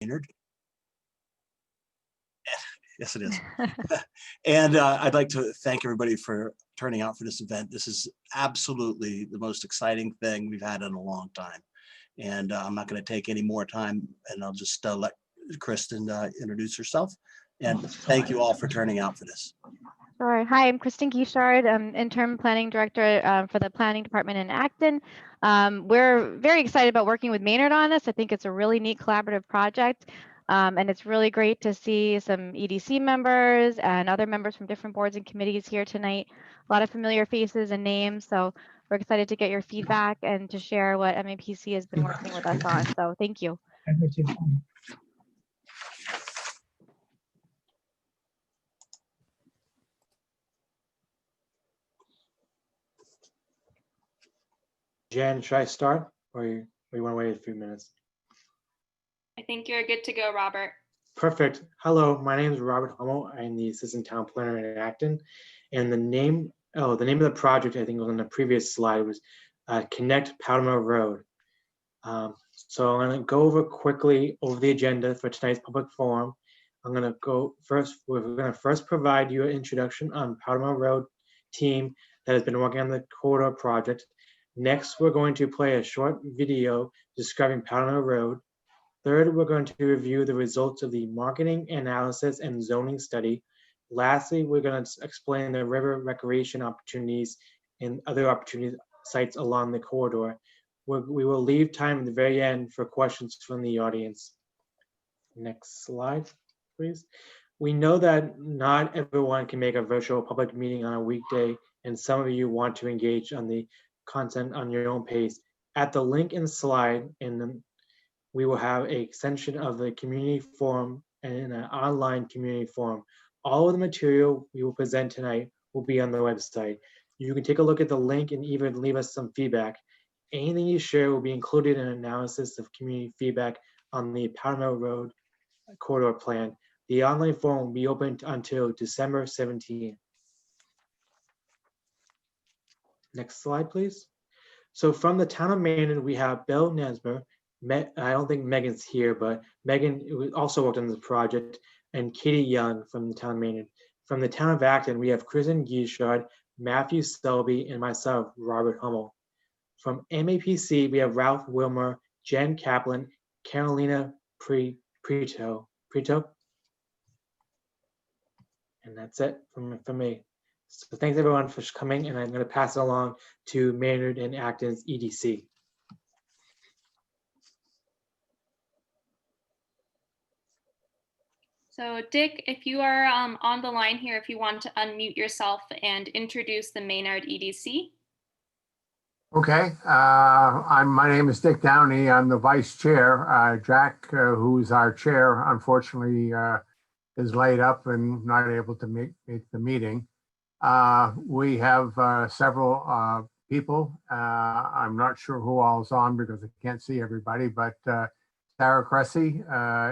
Maynard. Yes, it is. And I'd like to thank everybody for turning out for this event. This is absolutely the most exciting thing we've had in a long time. And I'm not going to take any more time, and I'll just let Kristen introduce herself. And thank you all for turning out for this. Sure. Hi, I'm Kristen Guichard. I'm Interim Planning Director for the Planning Department in Acton. We're very excited about working with Maynard on this. I think it's a really neat collaborative project. And it's really great to see some EDC members and other members from different boards and committees here tonight. A lot of familiar faces and names. So we're excited to get your feedback and to share what MAPC has been working with us on. So thank you. Jen, should I start, or you want to wait a few minutes? I think you're good to go, Robert. Perfect. Hello, my name is Robert Hummel. I'm the Assistant Town Planner in Acton. And the name of the project, I think was on the previous slide, was Connect Powder Mill Road. So I'm going to go quickly over the agenda for tonight's public forum. I'm going to go first. We're going to first provide you an introduction on Powder Mill Road team that has been working on the corridor project. Next, we're going to play a short video describing Powder Mill Road. Third, we're going to review the results of the marketing analysis and zoning study. Lastly, we're going to explain the river recreation opportunities and other opportunity sites along the corridor. We will leave time at the very end for questions from the audience. Next slide, please. We know that not everyone can make a virtual public meeting on a weekday, and some of you want to engage on the content on your own pace. At the link in the slide, we will have an extension of the community forum and an online community forum. All of the material we will present tonight will be on the website. You can take a look at the link and even leave us some feedback. Anything you share will be included in an analysis of community feedback on the Powder Mill Road corridor plan. The online forum will be open until December 17th. Next slide, please. So from the town of Maynard, we have Bill Nesmer. I don't think Megan's here, but Megan also worked on this project, and Katie Young from the town of Maynard. From the town of Acton, we have Kristen Guichard, Matthew Selby, and myself, Robert Hummel. From MAPC, we have Ralph Wilmer, Jen Kaplan, Carolina Prito. And that's it from me. So thanks everyone for coming, and I'm going to pass it along to Maynard and Acton's EDC. So Dick, if you are on the line here, if you want to unmute yourself and introduce the Maynard EDC. Okay, my name is Dick Downey. I'm the vice chair. Jack, who's our chair, unfortunately is laid up and not able to make the meeting. We have several people. I'm not sure who all is on because I can't see everybody, but Sarah Cressy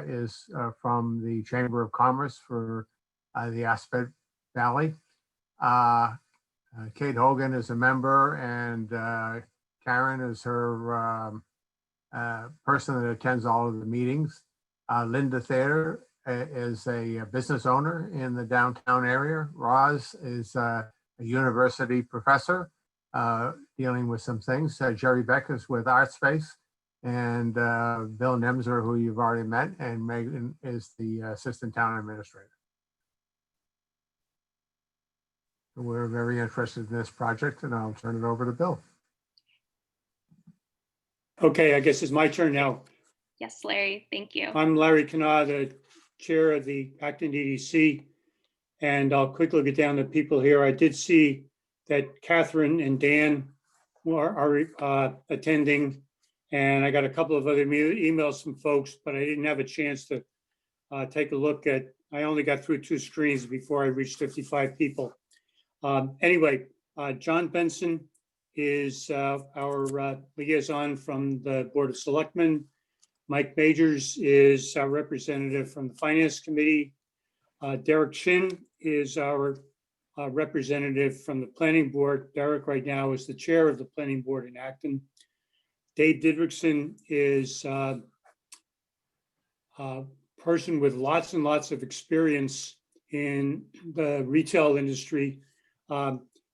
is from the Chamber of Commerce for the Aspet Valley. Kate Hogan is a member, and Karen is her person that attends all of the meetings. Linda Thayer is a business owner in the downtown area. Roz is a university professor dealing with some things. Jerry Beck is with ArtSpace, and Bill Nemser, who you've already met, and Megan is the assistant town administrator. We're very interested in this project, and I'll turn it over to Bill. Okay, I guess it's my turn now. Yes, Larry, thank you. I'm Larry Kanawha, the chair of the Acton EDC, and I'll quickly get down to people here. I did see that Catherine and Dan are attending, and I got a couple of other emails from folks, but I didn't have a chance to take a look at. I only got through 2 screens before I reached 55 people. Anyway, John Benson is our liaison from the Board of Selectmen. Mike Majors is our representative from the Finance Committee. Derek Chin is our representative from the Planning Board. Derek right now is the chair of the Planning Board in Acton. Dave Didrikson is person with lots and lots of experience in the retail industry.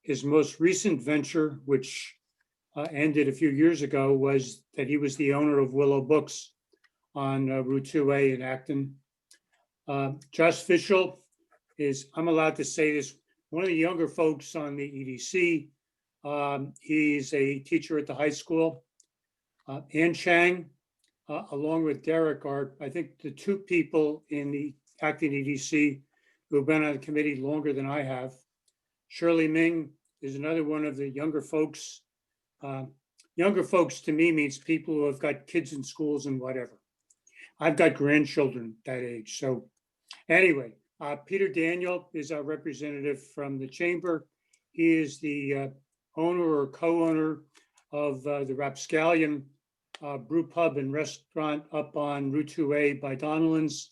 His most recent venture, which ended a few years ago, was that he was the owner of Willow Books on Route 2A in Acton. Josh Fishel is, I'm allowed to say this, one of the younger folks on the EDC. He's a teacher at the high school. Ann Chang, along with Derek, are, I think, the two people in the Acton EDC who have been on the committee longer than I have. Shirley Ming is another one of the younger folks. Younger folks to me means people who have got kids in schools and whatever. I've got grandchildren that age. So anyway, Peter Daniel is our representative from the chamber. He is the owner or co-owner of the Rapscallion brew pub and restaurant up on Route 2A by Donnellan's.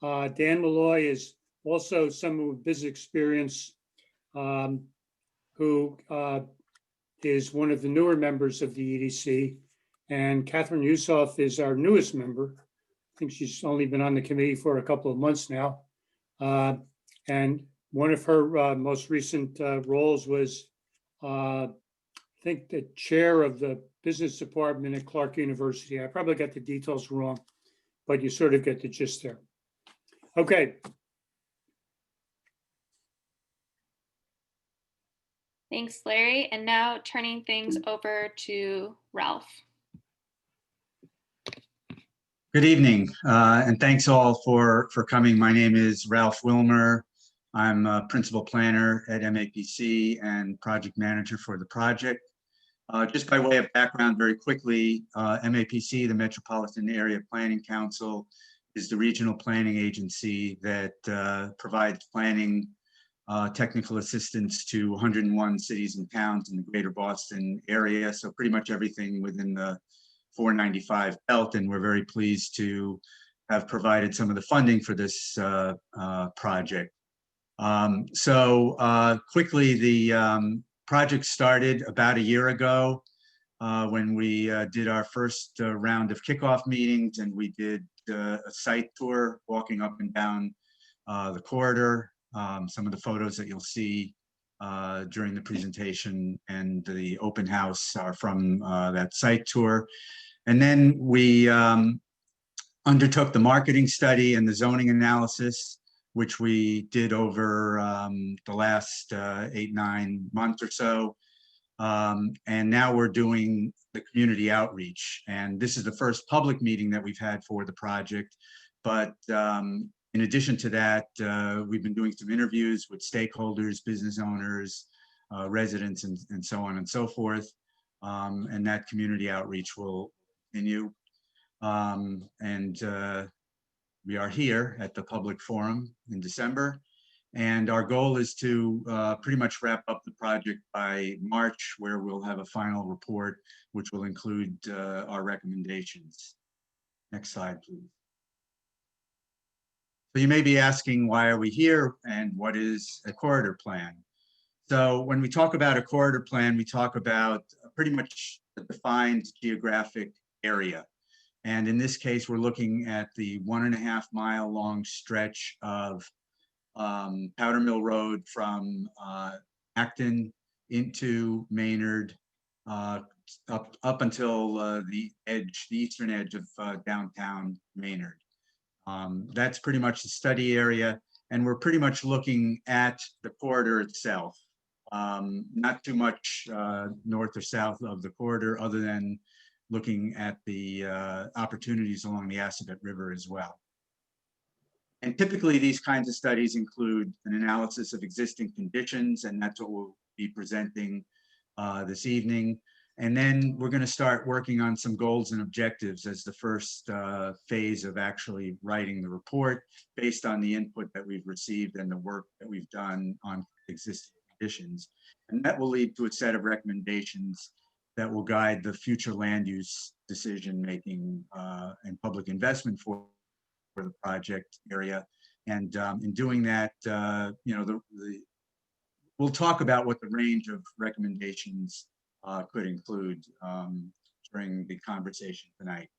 Dan Malloy is also someone with business experience who is one of the newer members of the EDC. And Catherine Yusoff is our newest member. I think she's only been on the committee for a couple of months now. And one of her most recent roles was, I think, the chair of the business department at Clark University. I probably got the details wrong, but you sort of get the gist there. Okay. Thanks, Larry. And now turning things over to Ralph. Good evening, and thanks all for coming. My name is Ralph Wilmer. I'm a principal planner at MAPC and project manager for the project. Just by way of background, very quickly, MAPC, the Metropolitan Area Planning Council, is the regional planning agency that provides planning technical assistance to 101 cities and towns in the greater Boston area. So pretty much everything within the 495 belt, and we're very pleased to have provided some of the funding for this project. Quickly, the project started about a year ago when we did our first round of kickoff meetings, and we did a site tour walking up and down the corridor. Some of the photos that you'll see during the presentation and the open house are from that site tour. And then we undertook the marketing study and the zoning analysis, which we did over the last 8-9 months or so. And now we're doing the community outreach. And this is the first public meeting that we've had for the project. But in addition to that, we've been doing some interviews with stakeholders, business owners, residents, and so on and so forth. And that community outreach will continue. We are here at the public forum in December. And our goal is to pretty much wrap up the project by March, where we'll have a final report, which will include our recommendations. Next slide, please. So you may be asking, why are we here and what is a corridor plan? So when we talk about a corridor plan, we talk about pretty much a defined geographic area. And in this case, we're looking at the 1.5 mile long stretch of Powder Mill Road from Acton into Maynard, up until the eastern edge of downtown Maynard. That's pretty much the study area, and we're pretty much looking at the corridor itself. Not too much north or south of the corridor, other than looking at the opportunities along the Assabet River as well. And typically these kinds of studies include an analysis of existing conditions, and that's what we'll be presenting this evening. And then we're going to start working on some goals and objectives as the first phase of actually writing the report based on the input that we've received and the work that we've done on existing conditions. And that will lead to a set of recommendations that will guide the future land use decision making and public investment for the project area. And in doing that, we'll talk about what the range of recommendations could include during the conversation tonight.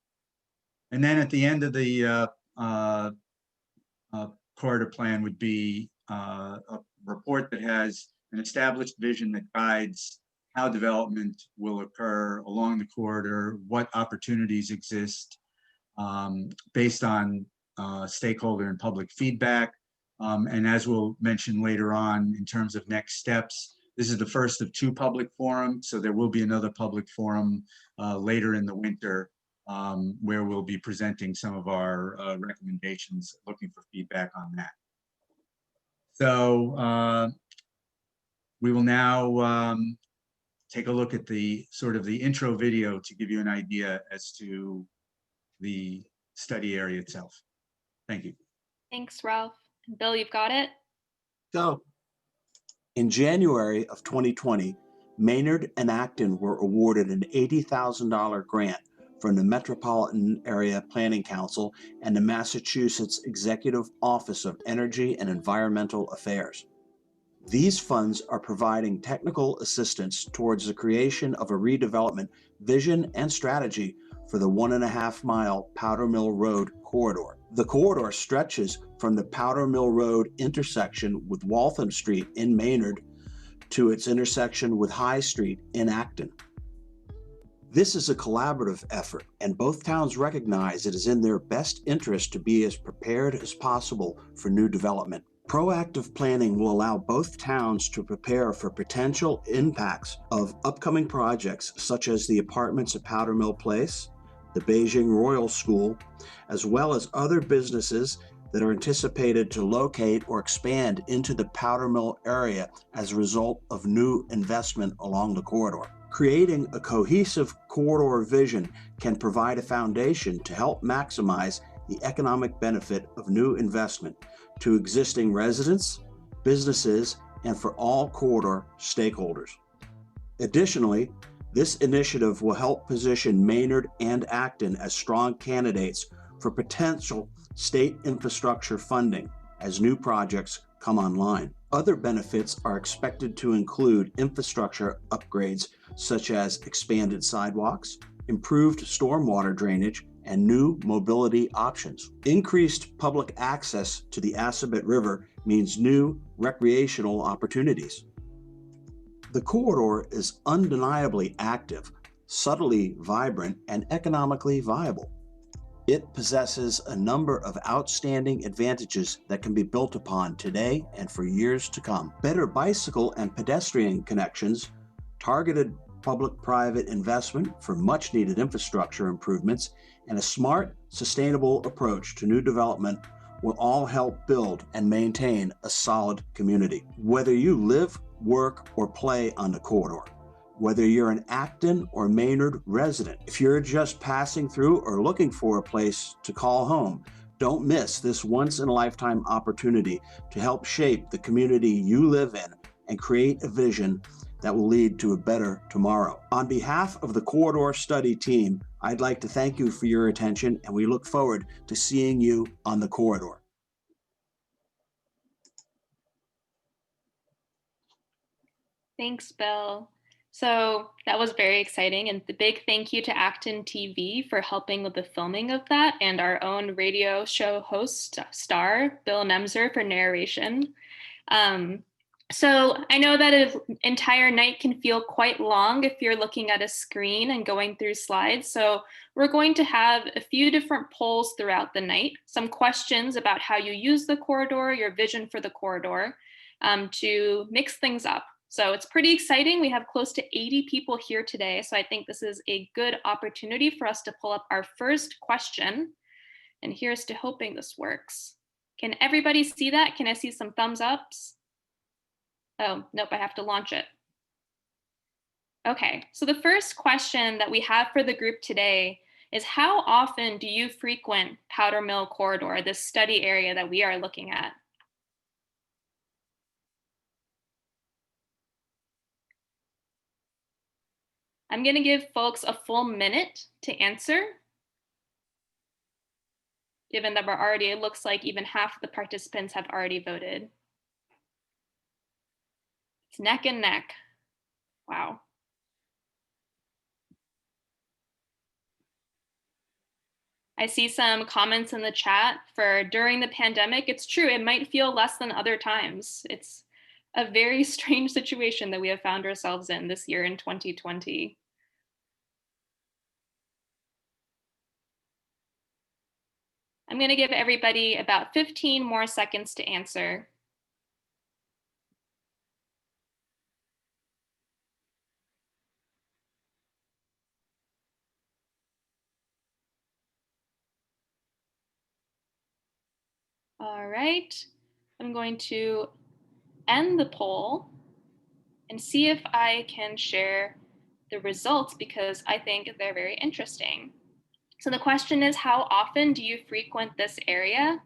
And then at the end of the corridor plan would be a report that has an established vision that guides how development will occur along the corridor, what opportunities exist based on stakeholder and public feedback. And as we'll mention later on in terms of next steps, this is the first of 2 public forums, so there will be another public forum later in the winter where we'll be presenting some of our recommendations, looking for feedback on that. So we will now take a look at the sort of the intro video to give you an idea as to the study area itself. Thank you. Thanks, Ralph. Bill, you've got it? Go. In January of 2020, Maynard and Acton were awarded an $80,000 grant from the Metropolitan Area Planning Council and the Massachusetts Executive Office of Energy and Environmental Affairs. These funds are providing technical assistance towards the creation of a redevelopment vision and strategy for the 1.5-mile Powder Mill Road corridor. The corridor stretches from the Powder Mill Road intersection with Waltham Street in Maynard to its intersection with High Street in Acton. This is a collaborative effort, and both towns recognize it is in their best interest to be as prepared as possible for new development. Proactive planning will allow both towns to prepare for potential impacts of upcoming projects such as the apartments at Powder Mill Place, the Beijing Royal School, as well as other businesses that are anticipated to locate or expand into the Powder Mill area as a result of new investment along the corridor. Creating a cohesive corridor vision can provide a foundation to help maximize the economic benefit of new investment to existing residents, businesses, and for all corridor stakeholders. Additionally, this initiative will help position Maynard and Acton as strong candidates for potential state infrastructure funding as new projects come online. Other benefits are expected to include infrastructure upgrades such as expanded sidewalks, improved stormwater drainage, and new mobility options. Increased public access to the Assabet River means new recreational opportunities. The corridor is undeniably active, subtly vibrant, and economically viable. It possesses a number of outstanding advantages that can be built upon today and for years to come. Better bicycle and pedestrian connections, targeted public-private investment for much-needed infrastructure improvements, and a smart, sustainable approach to new development will all help build and maintain a solid community. Whether you live, work, or play on the corridor, whether you're an Acton or Maynard resident, if you're just passing through or looking for a place to call home, don't miss this once-in-a-lifetime opportunity to help shape the community you live in and create a vision that will lead to a better tomorrow. On behalf of the Corridor Study team, I'd like to thank you for your attention, and we look forward to seeing you on the corridor. Thanks, Bill. So that was very exciting, and the big thank you to Acton TV for helping with the filming of that, and our own radio show host, star, Bill Nemser, for narration. So I know that an entire night can feel quite long if you're looking at a screen and going through slides. So we're going to have a few different polls throughout the night, some questions about how you use the corridor, your vision for the corridor, to mix things up. So it's pretty exciting. We have close to 80 people here today. So I think this is a good opportunity for us to pull up our first question. And here's to hoping this works. Can everybody see that? Can I see some thumbs ups? Oh, nope, I have to launch it. Okay, so the first question that we have for the group today is, how often do you frequent Powder Mill Corridor, this study area that we are looking at? I'm going to give folks a full minute to answer, given that we're already, it looks like even half of the participants have already voted. It's neck and neck. Wow. I see some comments in the chat for during the pandemic. It's true, it might feel less than other times. It's a very strange situation that we have found ourselves in this year in 2020. I'm going to give everybody about 15 more seconds to answer. All right, I'm going to end the poll and see if I can share the results because I think they're very interesting. So the question is, how often do you frequent this area?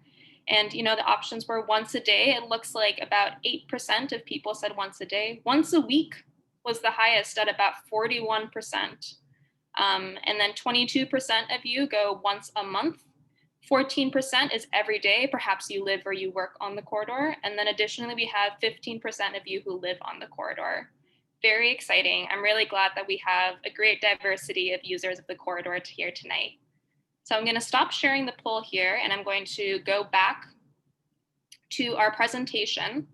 And the options were once a day. It looks like about 8% of people said once a day. Once a week was the highest at about 41%. And then 22% of you go once a month. 14% is every day. Perhaps you live or you work on the corridor. And then additionally, we have 15% of you who live on the corridor. Very exciting. I'm really glad that we have a great diversity of users of the corridor here tonight. So I'm going to stop sharing the poll here, and I'm going to go back to our presentation.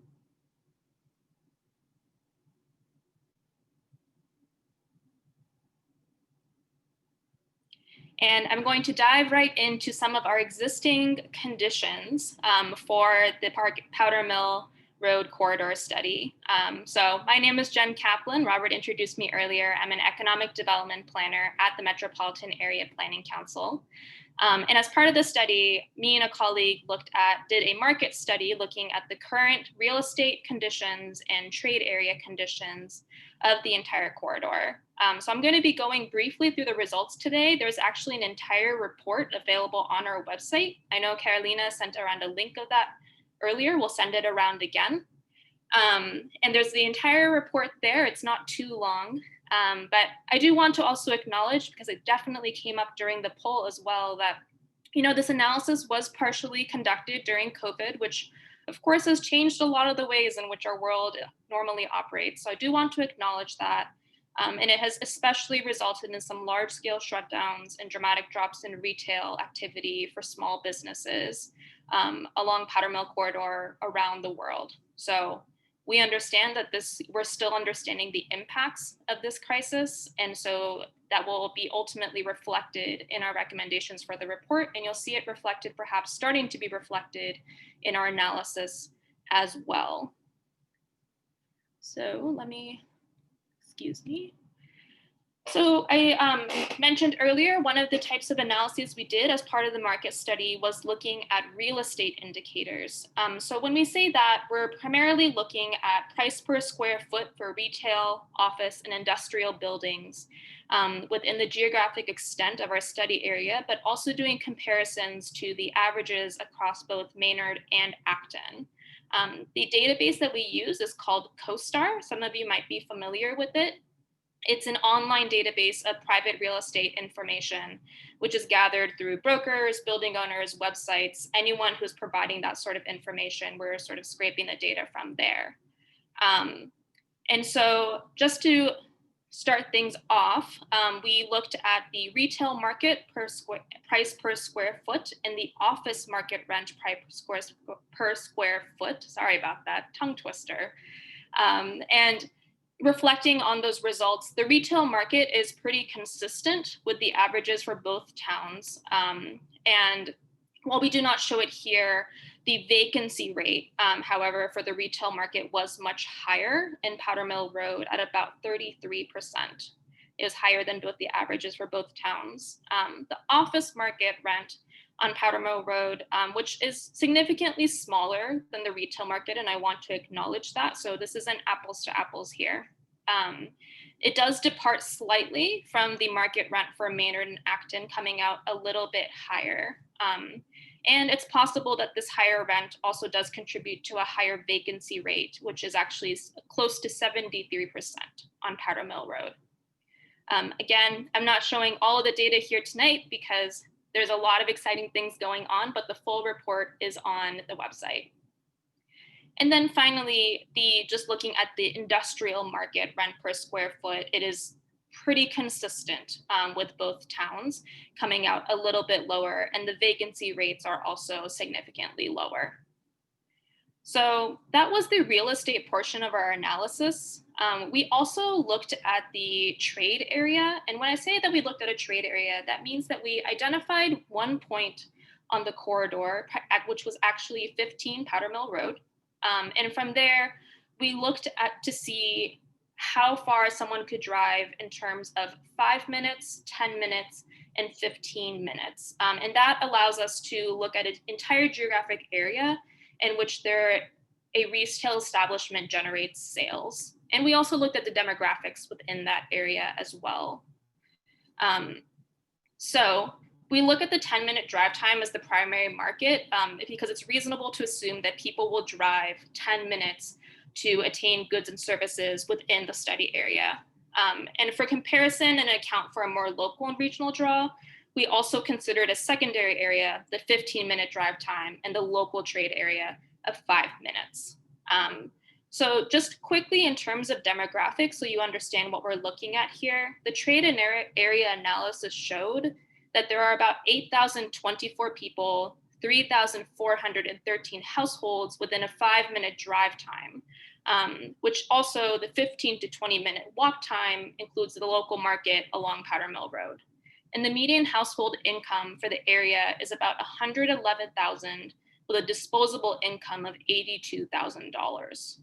And I'm going to dive right into some of our existing conditions for the Powder Mill Road Corridor Study. So my name is Jen Kaplan. Robert introduced me earlier. I'm an economic development planner at the Metropolitan Area Planning Council. And as part of the study, me and a colleague did a market study looking at the current real estate conditions and trade area conditions of the entire corridor. So I'm going to be going briefly through the results today. There's actually an entire report available on our website. I know Carolina sent around a link of that earlier. We'll send it around again. And there's the entire report there. It's not too long. But I do want to also acknowledge, because it definitely came up during the poll as well, that this analysis was partially conducted during COVID, which of course has changed a lot of the ways in which our world normally operates. So I do want to acknowledge that. And it has especially resulted in some large-scale shutdowns and dramatic drops in retail activity for small businesses along Powder Mill Corridor around the world. So we understand that we're still understanding the impacts of this crisis. And so that will be ultimately reflected in our recommendations for the report. And you'll see it reflected, perhaps starting to be reflected in our analysis as well. So excuse me. So I mentioned earlier, one of the types of analyses we did as part of the market study was looking at real estate indicators. So when we say that, we're primarily looking at price per square foot for retail, office, and industrial buildings within the geographic extent of our study area, but also doing comparisons to the averages across both Maynard and Acton. The database that we use is called CoStar. Some of you might be familiar with it. It's an online database of private real estate information, which is gathered through brokers, building owners, websites, anyone who's providing that sort of information. We're sort of scraping the data from there. And so just to start things off, we looked at the retail market price per square foot and the office market rent price per square foot. Sorry about that, tongue twister. And reflecting on those results, the retail market is pretty consistent with the averages for both towns. And while we do not show it here, the vacancy rate, however, for the retail market was much higher in Powder Mill Road at about 33%. It was higher than both the averages for both towns. The office market rent on Powder Mill Road, which is significantly smaller than the retail market, and I want to acknowledge that. So this isn't apples to apples here. It does depart slightly from the market rent for Maynard and Acton, coming out a little bit higher. And it's possible that this higher rent also does contribute to a higher vacancy rate, which is actually close to 73% on Powder Mill Road. Again, I'm not showing all of the data here tonight because there's a lot of exciting things going on, but the full report is on the website. And then finally, just looking at the industrial market rent per square foot, it is pretty consistent with both towns, coming out a little bit lower, and the vacancy rates are also significantly lower. So that was the real estate portion of our analysis. We also looked at the trade area. And when I say that we looked at a trade area, that means that we identified one point on the corridor, which was actually 15 Powder Mill Road. And from there, we looked at to see how far someone could drive in terms of 5 minutes, 10 minutes, and 15 minutes. And that allows us to look at an entire geographic area in which a retail establishment generates sales. And we also looked at the demographics within that area as well. So we look at the 10-minute drive time as the primary market because it's reasonable to assume that people will drive 10 minutes to attain goods and services within the study area. And for comparison and account for a more local and regional draw, we also considered a secondary area, the 15-minute drive time, and the local trade area of 5 minutes. So just quickly in terms of demographics, so you understand what we're looking at here, the trade and area analysis showed that there are about 8,024 people, 3,413 households within a 5-minute drive time, which also the 15 to 20-minute walk time includes the local market along Powder Mill Road. And the median household income for the area is about $111,000 with a disposable income of $82,000.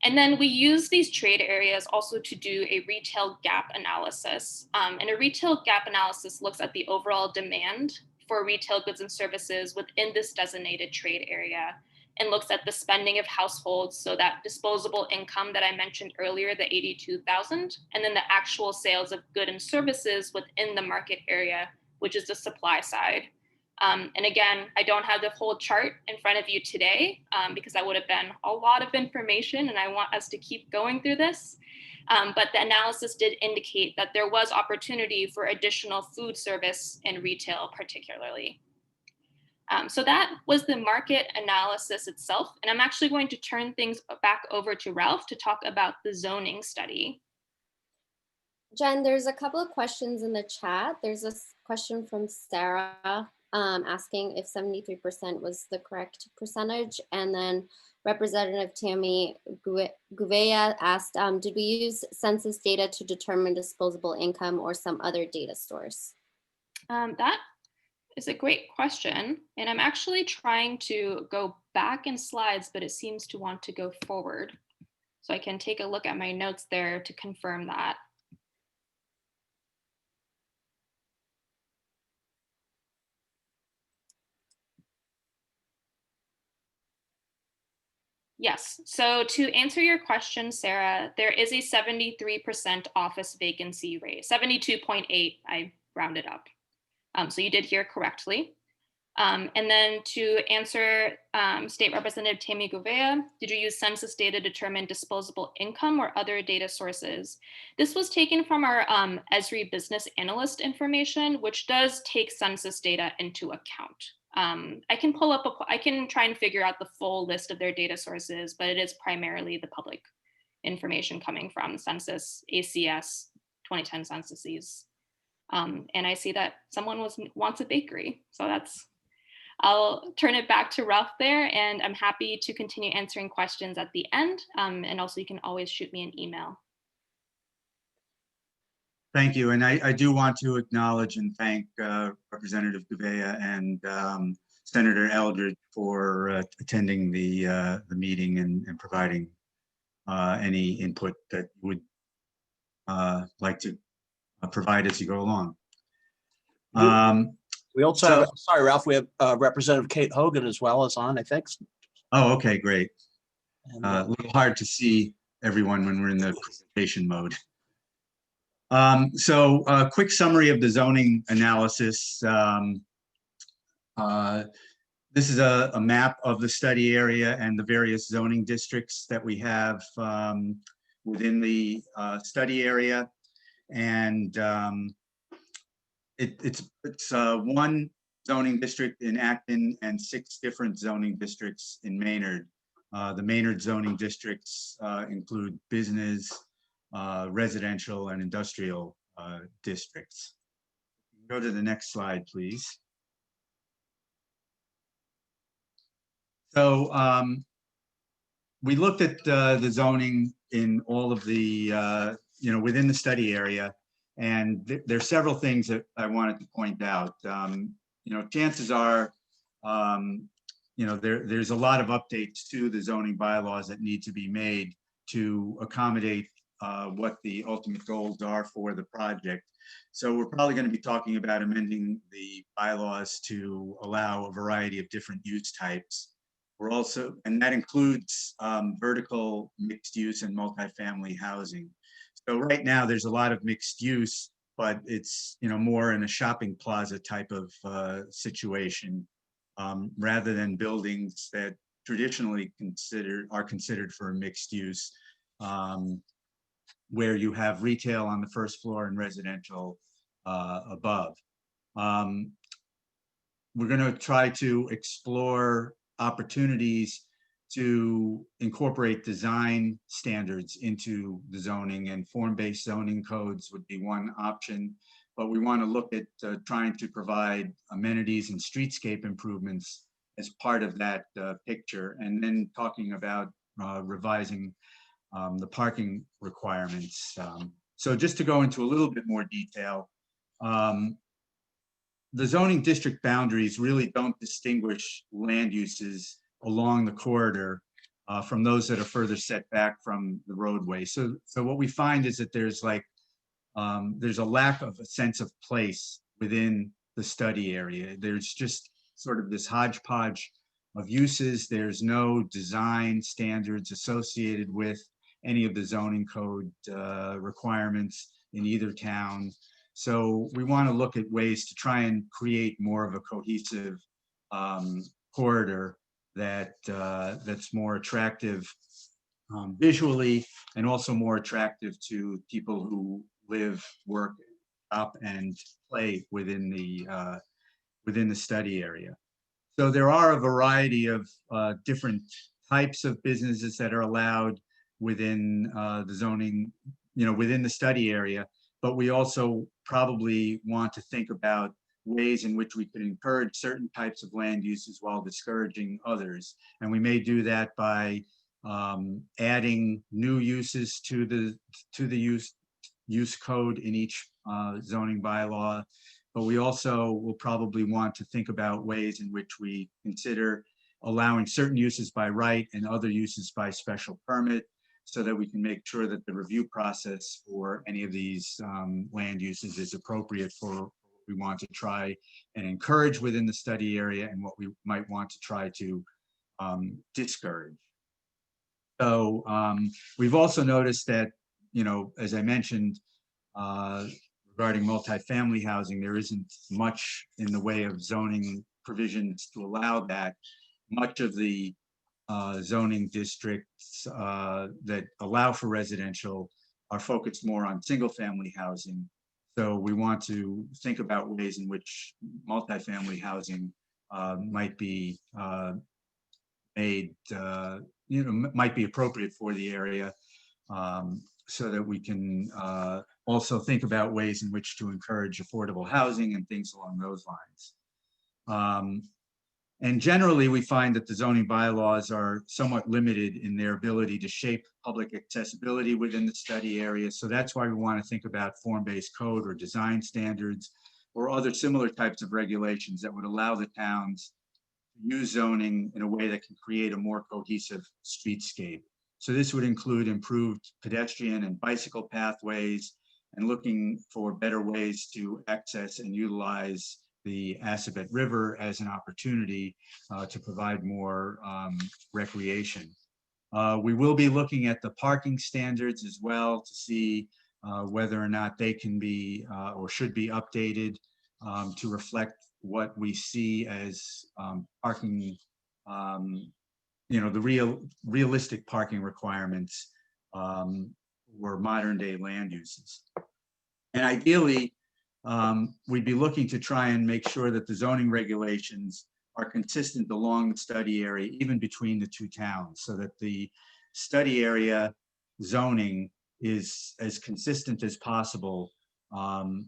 And then we use these trade areas also to do a retail gap analysis. And a retail gap analysis looks at the overall demand for retail goods and services within this designated trade area and looks at the spending of households, so that disposable income that I mentioned earlier, the $82,000, and then the actual sales of goods and services within the market area, which is the supply side. And again, I don't have the whole chart in front of you today because that would have been a lot of information and I want us to keep going through this. But the analysis did indicate that there was opportunity for additional food service and retail particularly. So that was the market analysis itself. And I'm actually going to turn things back over to Ralph to talk about the zoning study. Jen, there's a couple of questions in the chat. There's a question from Sarah asking if 73% was the correct percentage. And then Representative Tammy Gouveia asked, did we use census data to determine disposable income or some other data source? That is a great question. And I'm actually trying to go back in slides, but it seems to want to go forward. So I can take a look at my notes there to confirm that. Yes, so to answer your question, Sarah, there is a 73% office vacancy rate, 72.8, I rounded up. So you did hear correctly. And then to answer State Representative Tammy Gouveia, did you use census data to determine disposable income or other data sources? This was taken from our Esri business analyst information, which does take census data into account. I can pull up, I can try and figure out the full list of their data sources, but it is primarily the public information coming from census, ACS, 2010 censuses. And I see that someone wants a bakery. So I'll turn it back to Ralph there, and I'm happy to continue answering questions at the end. And also you can always shoot me an email. Thank you. And I do want to acknowledge and thank Representative Gouveia and Senator Eldred for attending the meeting and providing any input that you would like to provide as you go along. We also have, sorry, Ralph, we have Representative Kate Hogan as well as on, I think. Oh, okay, great. And, A little hard to see everyone when we're in the presentation mode. So a quick summary of the zoning analysis. This is a map of the study area and the various zoning districts that we have within the study area. And it's one zoning district in Acton and 6 different zoning districts in Maynard. The Maynard zoning districts include business, residential and industrial districts. Go to the next slide, please. So we looked at the zoning in all of the, within the study area. And there's several things that I wanted to point out. Chances are, there's a lot of updates to the zoning bylaws that need to be made to accommodate what the ultimate goals are for the project. So we're probably going to be talking about amending the bylaws to allow a variety of different use types. We're also, and that includes vertical mixed use and multifamily housing. So right now there's a lot of mixed use, but it's more in a shopping plaza type of situation, rather than buildings that traditionally are considered for mixed use, where you have retail on the first floor and residential above. We're going to try to explore opportunities to incorporate design standards into the zoning, and form-based zoning codes would be one option. But we want to look at trying to provide amenities and streetscape improvements as part of that picture, and then talking about revising the parking requirements. So just to go into a little bit more detail, the zoning district boundaries really don't distinguish land uses along the corridor from those that are further set back from the roadway. So what we find is that there's a lack of a sense of place within the study area. There's just sort of this hodgepodge of uses. There's no design standards associated with any of the zoning code requirements in either town. So we want to look at ways to try and create more of a cohesive corridor that's more attractive visually, and also more attractive to people who live, work, shop, and play within the study area. So there are a variety of different types of businesses that are allowed within the zoning, within the study area. But we also probably want to think about ways in which we could encourage certain types of land uses while discouraging others. And we may do that by adding new uses to the use code in each zoning bylaw. But we also will probably want to think about ways in which we consider allowing certain uses by right and other uses by special permit, so that we can make sure that the review process for any of these land uses is appropriate for what we want to try and encourage within the study area and what we might want to try to discourage. So we've also noticed that, as I mentioned, regarding multifamily housing, there isn't much in the way of zoning provisions to allow that. Much of the zoning districts that allow for residential are focused more on single family housing. So we want to think about ways in which multifamily housing might be made, might be appropriate for the area, so that we can also think about ways in which to encourage affordable housing and things along those lines. And generally, we find that the zoning bylaws are somewhat limited in their ability to shape public accessibility within the study area. So that's why we want to think about form-based code or design standards or other similar types of regulations that would allow the towns to use zoning in a way that can create a more cohesive streetscape. So this would include improved pedestrian and bicycle pathways, and looking for better ways to access and utilize the Assabet River as an opportunity to provide more recreation. We will be looking at the parking standards as well to see whether or not they can be or should be updated to reflect what we see as parking, the realistic parking requirements for modern day land uses. And ideally, we'd be looking to try and make sure that the zoning regulations are consistent along the study area, even between the two towns, so that the study area zoning is as consistent as possible,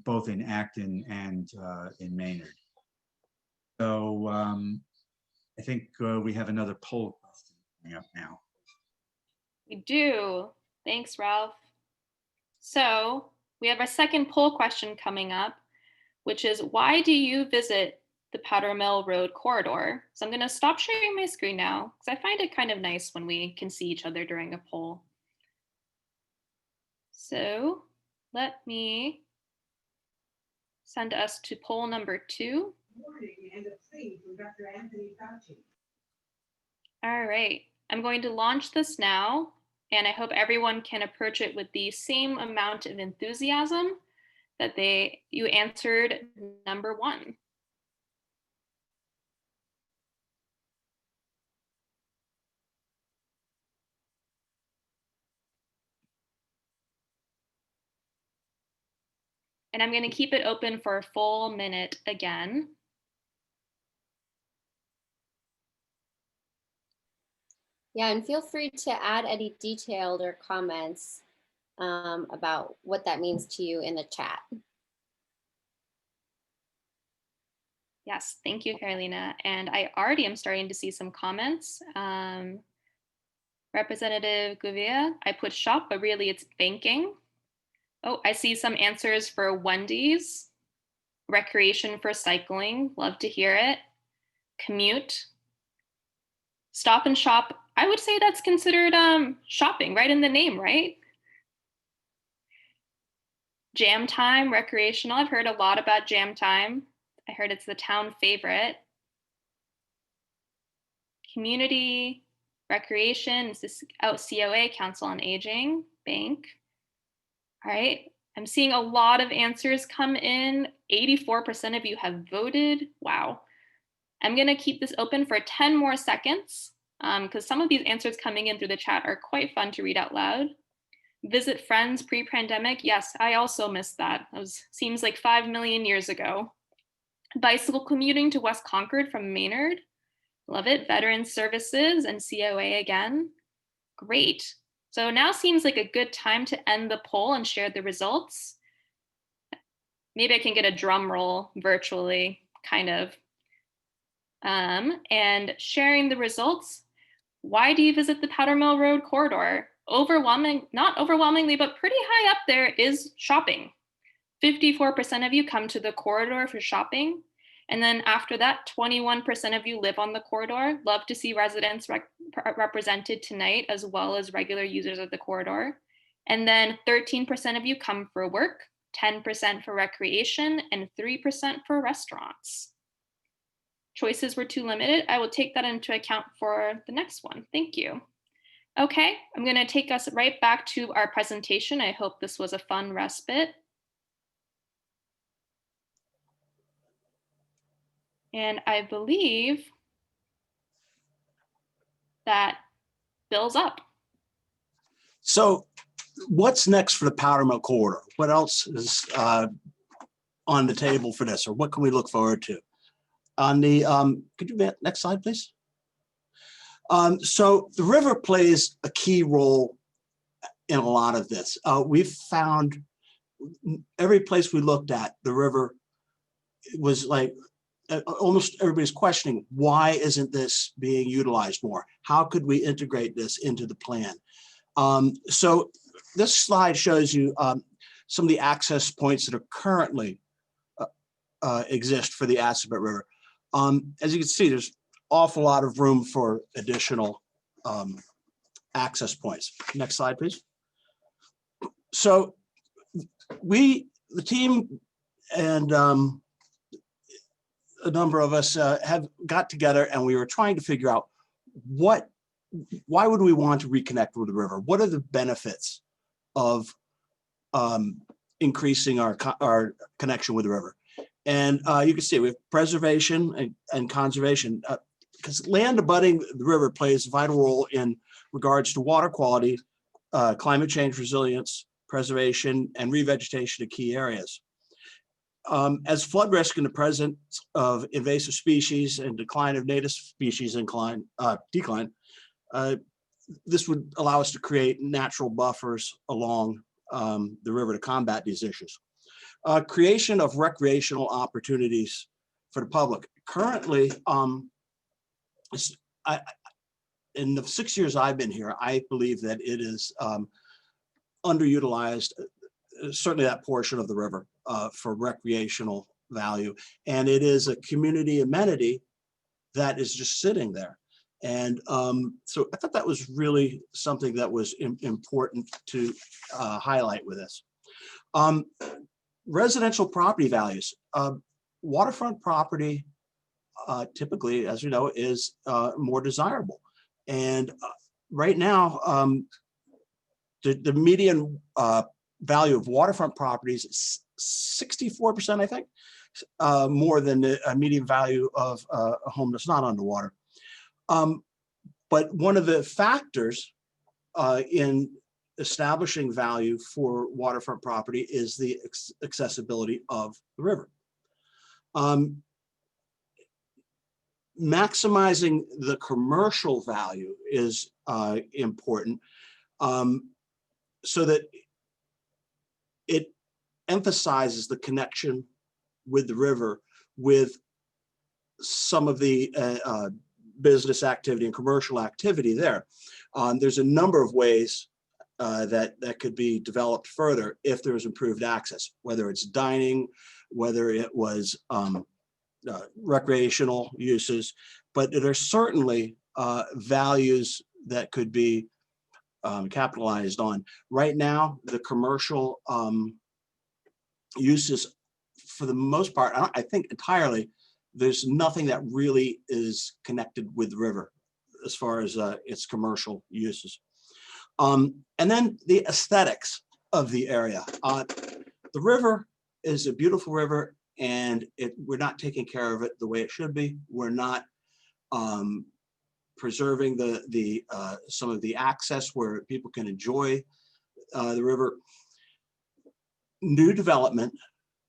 both in Acton and in Maynard. So I think we have another poll question coming up now. We do. Thanks, Ralph. So we have our second poll question coming up, which is, why do you visit the Powder Mill Road corridor? So I'm going to stop sharing my screen now because I find it kind of nice when we can see each other during a poll. So let me send us to poll number 2. All right, I'm going to launch this now, and I hope everyone can approach it with the same amount of enthusiasm that you answered number 1. And I'm going to keep it open for a full minute again. Yeah, and feel free to add any detailed or comments about what that means to you in the chat. Yes, thank you, Carolina. And I already am starting to see some comments. Representative Gouveia, I put shop, but really it's banking. Oh, I see some answers for Wendy's. Recreation for cycling, love to hear it. Commute. Stop and shop, I would say that's considered shopping, right in the name, right? Jam time, recreational. I've heard a lot about jam time. I heard it's the town favorite. Community, recreation, is this COA, Council on Aging, bank. All right, I'm seeing a lot of answers come in. 84% of you have voted. Wow. I'm gonna keep this open for 10 more seconds because some of these answers coming in through the chat are quite fun to read out loud. Visit friends pre-pandemic. Yes, I also missed that. It seems like 5 million years ago. Bicycle commuting to West Concord from Maynard. Love it. Veteran services and COA again. Great. So now seems like a good time to end the poll and share the results. Maybe I can get a drum roll virtually, kind of. And sharing the results. Why do you visit the Powder Mill Road corridor? Not overwhelmingly, but pretty high up there is shopping. 54% of you come to the corridor for shopping. And then after that, 21% of you live on the corridor. Love to see residents represented tonight, as well as regular users of the corridor. And then 13% of you come for work, 10% for recreation, and 3% for restaurants. Choices were too limited. I will take that into account for the next one. Thank you. Okay, I'm going to take us right back to our presentation. I hope this was a fun respite. And I believe that Bill's up. So what's next for the Powder Mill corridor? What else is on the table for this, or what can we look forward to? On the, could you next slide, please? So the river plays a key role in a lot of this. We've found every place we looked at, the river was like, almost everybody's questioning, why isn't this being utilized more? How could we integrate this into the plan? So this slide shows you some of the access points that are currently exist for the Assabet River. As you can see, there's an awful lot of room for additional access points. Next slide, please. So the team and a number of us have got together, and we were trying to figure out why would we want to reconnect with the river? What are the benefits of increasing our connection with the river? And you can see we have preservation and conservation, because land abutting the river plays a vital role in regards to water quality, climate change resilience, preservation, and revegetation of key areas. As flood risk in the presence of invasive species and decline of native species decline, this would allow us to create natural buffers along the river to combat these issues. Creation of recreational opportunities for the public. Currently, in the 6 years I've been here, I believe that it is underutilized, certainly that portion of the river for recreational value. And it is a community amenity that is just sitting there. And so I thought that was really something that was important to highlight with this. Residential property values. Waterfront property typically, as you know, is more desirable. And right now, the median value of waterfront properties is 64%, I think, more than the median value of a home that's not on the water. But one of the factors in establishing value for waterfront property is the accessibility of the river. Maximizing the commercial value is important, so that it emphasizes the connection with the river, with some of the business activity and commercial activity there. There's a number of ways that could be developed further if there was improved access, whether it's dining, whether it was recreational uses, but there are certainly values that could be capitalized on. Right now, the commercial uses, for the most part, I think entirely, there's nothing that really is connected with the river as far as its commercial uses. And then the aesthetics of the area. The river is a beautiful river, and we're not taking care of it the way it should be. We're not preserving some of the access where people can enjoy the river. New development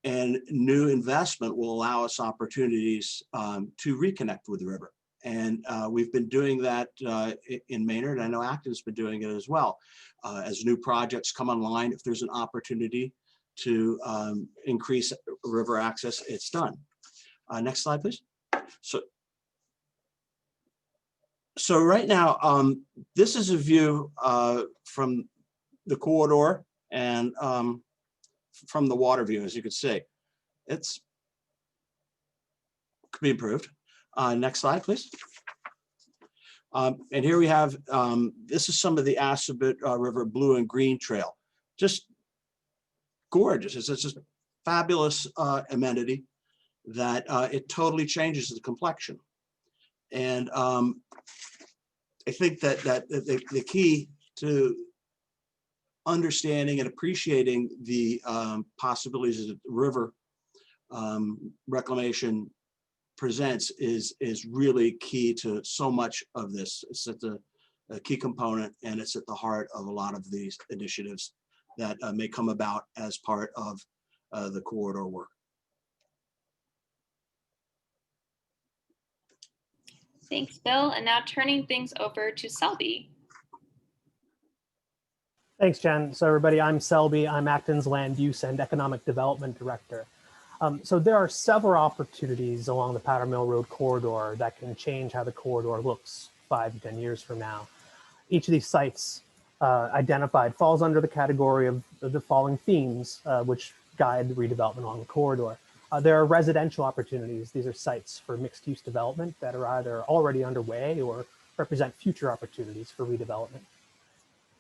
and new investment will allow us opportunities to reconnect with the river. And we've been doing that in Maynard. I know Acton's been doing it as well. As new projects come online, if there's an opportunity to increase river access, it's done. Next slide, please. So right now, this is a view from the corridor and from the water view, as you can see. It's could be improved. Next slide, please. And here we have, this is some of the Assabet River Blue and Green Trail. Just gorgeous. It's just fabulous amenity that it totally changes the complexion. And I think that the key to understanding and appreciating the possibilities that the river reclamation presents is really key to so much of this. It's at a key component, and it's at the heart of a lot of these initiatives that may come about as part of the corridor work. Thanks, Bill. And now turning things over to Selby. Thanks, Jen. So everybody, I'm Selby. I'm Acton's Land Use and Economic Development Director. So there are several opportunities along the Powder Mill Road corridor that can change how the corridor looks 5 to 10 years from now. Each of these sites identified falls under the category of the following themes, which guide the redevelopment along the corridor. There are residential opportunities. These are sites for mixed-use development that are either already underway or represent future opportunities for redevelopment.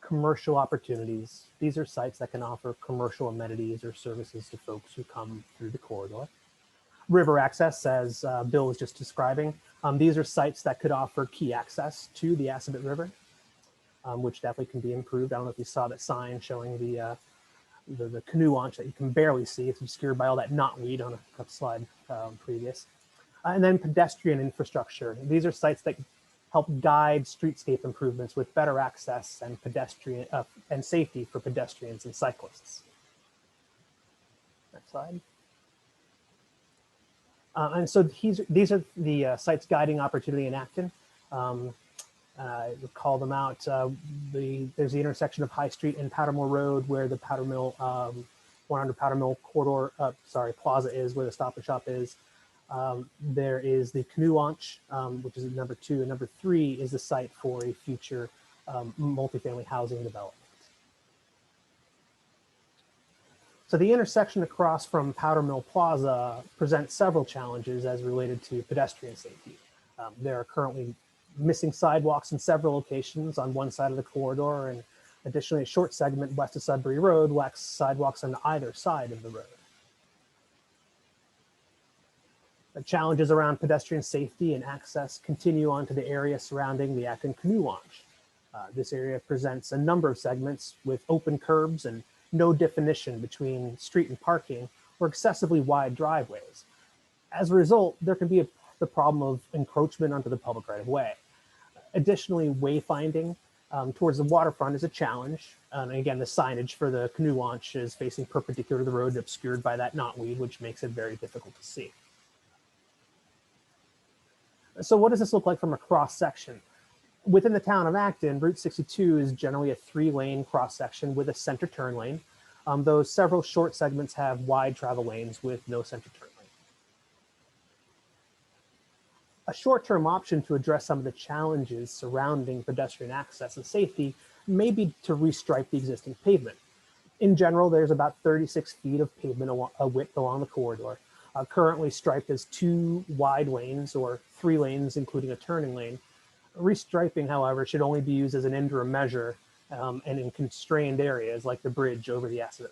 Commercial opportunities. These are sites that can offer commercial amenities or services to folks who come through the corridor. River access, as Bill was just describing. These are sites that could offer key access to the Assabet River, which definitely can be improved. I don't know if you saw that sign showing the canoe launch that you can barely see. It's obscured by all that knotweed on a slide previous. And then pedestrian infrastructure. These are sites that help guide streetscape improvements with better access and pedestrian and safety for pedestrians and cyclists. Next slide. And so these are the sites guiding opportunity in Acton. Would call them out. There's the intersection of High Street and Powdermill Road where the Powdermill, 100 Powdermill corridor, plaza is, where the Stop and Shop is. There is the canoe launch, which is number 2, and number 3 is the site for a future multifamily housing development. So the intersection across from Powdermill Plaza presents several challenges as related to pedestrian safety. There are currently missing sidewalks in several locations on one side of the corridor, and additionally a short segment west of Sudbury Road lacks sidewalks on either side of the road. The challenges around pedestrian safety and access continue on to the area surrounding the Acton canoe launch. This area presents a number of segments with open curbs and no definition between street and parking or excessively wide driveways. As a result, there can be the problem of encroachment onto the public right of way. Additionally, wayfinding towards the waterfront is a challenge. And again, the signage for the canoe launch is facing perpendicular to the road and obscured by that knotweed, which makes it very difficult to see. So what does this look like from a cross section? Within the town of Acton, Route 62 is generally a 3-lane cross section with a center turn lane, though several short segments have wide travel lanes with no center turn lane. A short-term option to address some of the challenges surrounding pedestrian access and safety may be to restripe the existing pavement. In general, there's about 36 feet of pavement width along the corridor, currently striped as 2 wide lanes or 3 lanes, including a turning lane. Restriping, however, should only be used as an interim measure and in constrained areas like the bridge over the Asset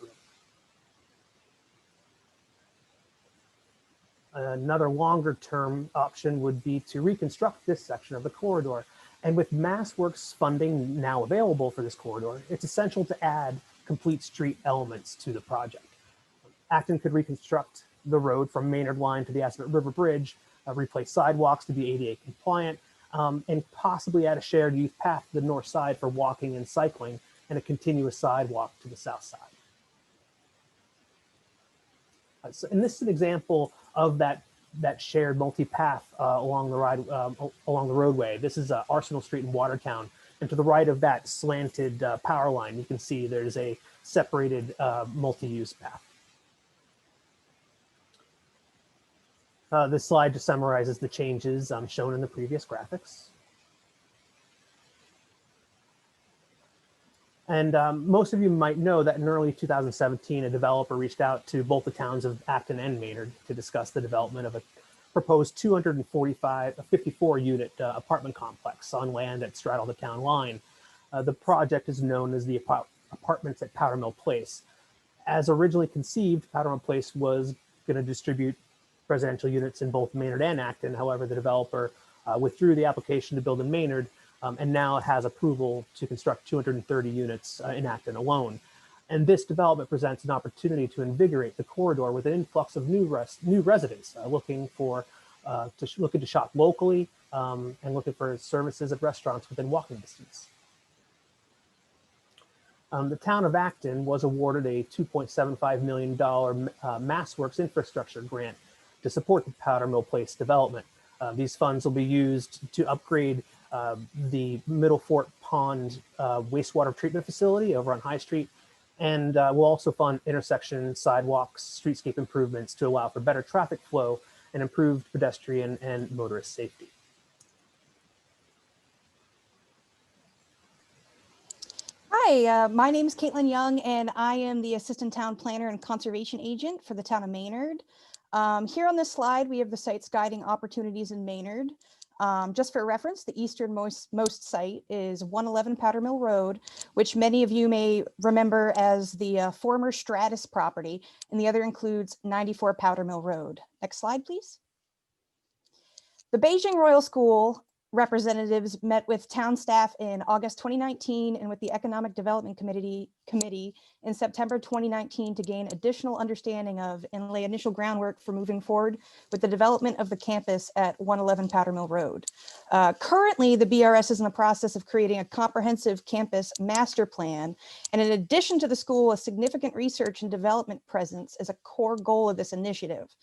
River. Another longer term option would be to reconstruct this section of the corridor. And with MassWorks funding now available for this corridor, it's essential to add complete street elements to the project. Acton could reconstruct the road from Maynard line to the Asset River Bridge, replace sidewalks to be ADA compliant, and possibly add a shared youth path to the north side for walking and cycling, and a continuous sidewalk to the south side. And this is an example of that shared multi-path along the roadway. This is Arsenal Street in Watertown, and to the right of that slanted power line, you can see there's a separated multi-use path. This slide just summarizes the changes shown in the previous graphics. And most of you might know that in early 2017, a developer reached out to both the towns of Acton and Maynard to discuss the development of a proposed 54-unit apartment complex on land that straddled the town line. The project is known as the Apartments at Powdermill Place. As originally conceived, Powdermill Place was going to distribute residential units in both Maynard and Acton. However, the developer withdrew the application to build in Maynard, and now it has approval to construct 230 units in Acton alone. And this development presents an opportunity to invigorate the corridor with an influx of new residents looking to shop locally and looking for services at restaurants within walking distance. The town of Acton was awarded a $2.75 million MassWorks infrastructure grant to support the Powdermill Place development. These funds will be used to upgrade the Middle Fort Pond wastewater treatment facility over on High Street, and will also fund intersection sidewalks, streetscape improvements to allow for better traffic flow and improved pedestrian and motorist safety. Hi, my name is Caitlin Young, and I am the Assistant Town Planner and Conservation Agent for the town of Maynard. Here on this slide, we have the site's guiding opportunities in Maynard. Just for reference, the easternmost site is 111 Powdermill Road, which many of you may remember as the former Stratus property, and the other includes 94 Powdermill Road. Next slide, please. The Beijing Royal School representatives met with town staff in August 2019 and with the Economic Development Committee in September 2019 to gain additional understanding of and lay initial groundwork for moving forward with the development of the campus at 111 Powdermill Road. Currently, the BRS is in the process of creating a comprehensive campus master plan. And in addition to the school, a significant research and development presence is a core goal of this initiative.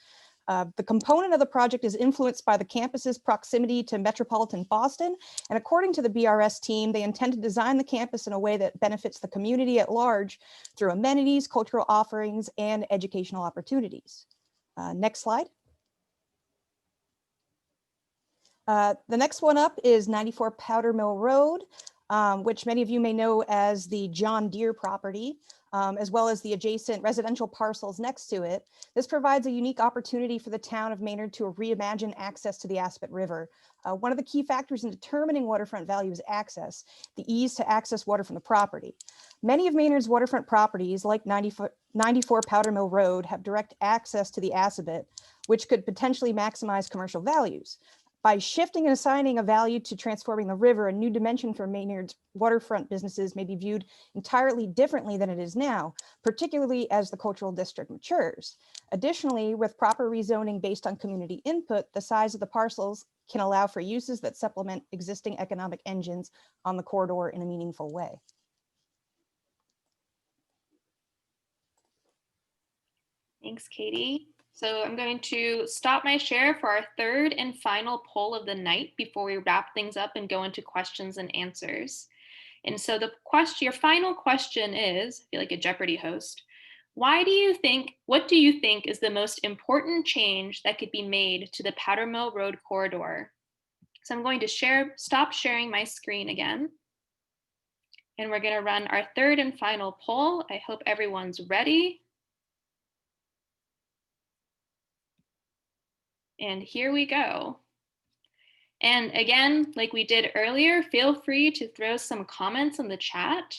The component of the project is influenced by the campus's proximity to metropolitan Boston. And according to the BRS team, they intend to design the campus in a way that benefits the community at large through amenities, cultural offerings, and educational opportunities. Next slide. The next one up is 94 Powder Mill Road, which many of you may know as the John Deere property, as well as the adjacent residential parcels next to it. This provides a unique opportunity for the town of Maynard to reimagine access to the Aspet River. One of the key factors in determining waterfront value is access, the ease to access water from the property. Many of Maynard's waterfront properties, like 94 Powder Mill Road, have direct access to the Aspet, which could potentially maximize commercial values. By shifting and assigning a value to transforming the river, a new dimension for Maynard's waterfront businesses may be viewed entirely differently than it is now, particularly as the cultural district matures. Additionally, with proper rezoning based on community input, the size of the parcels can allow for uses that supplement existing economic engines on the corridor in a meaningful way. Thanks, Katie. So I'm going to stop my share for our third and final poll of the night before we wrap things up and go into questions and answers. And so your final question is, I feel like a Jeopardy host, what do you think is the most important change that could be made to the Powder Mill Road corridor? So I'm going to stop sharing my screen again. And we're going to run our third and final poll. I hope everyone's ready. And here we go. And again, like we did earlier, feel free to throw some comments in the chat.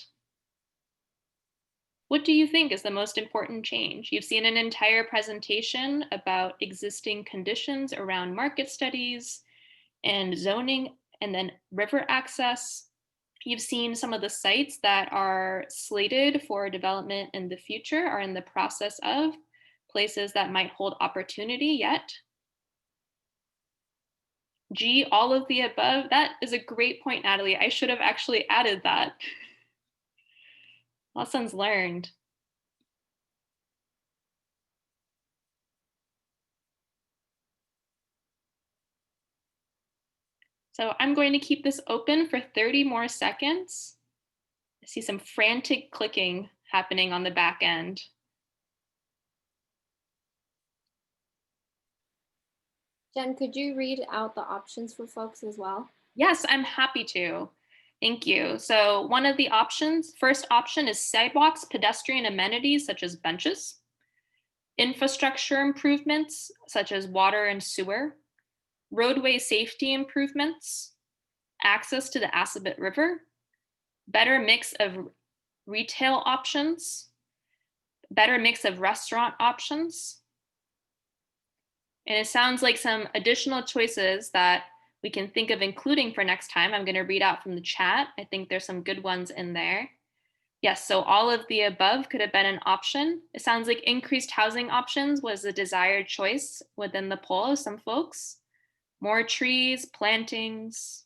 What do you think is the most important change? You've seen an entire presentation about existing conditions around market studies and zoning and then river access. You've seen some of the sites that are slated for development in the future are in the process of places that might hold opportunity yet. G, all of the above. That is a great point, Natalie. I should have actually added that. Lessons learned. So I'm going to keep this open for 30 more seconds. I see some frantic clicking happening on the back end. Jen, could you read out the options for folks as well? Yes, I'm happy to. Thank you. So one of the options, first option is sidewalks, pedestrian amenities such as benches, infrastructure improvements such as water and sewer, roadway safety improvements, access to the Aspet River, better mix of retail options, better mix of restaurant options. And it sounds like some additional choices that we can think of including for next time. I'm going to read out from the chat. I think there's some good ones in there. Yes, so all of the above could have been an option. It sounds like increased housing options was a desired choice within the poll of some folks. More trees, plantings.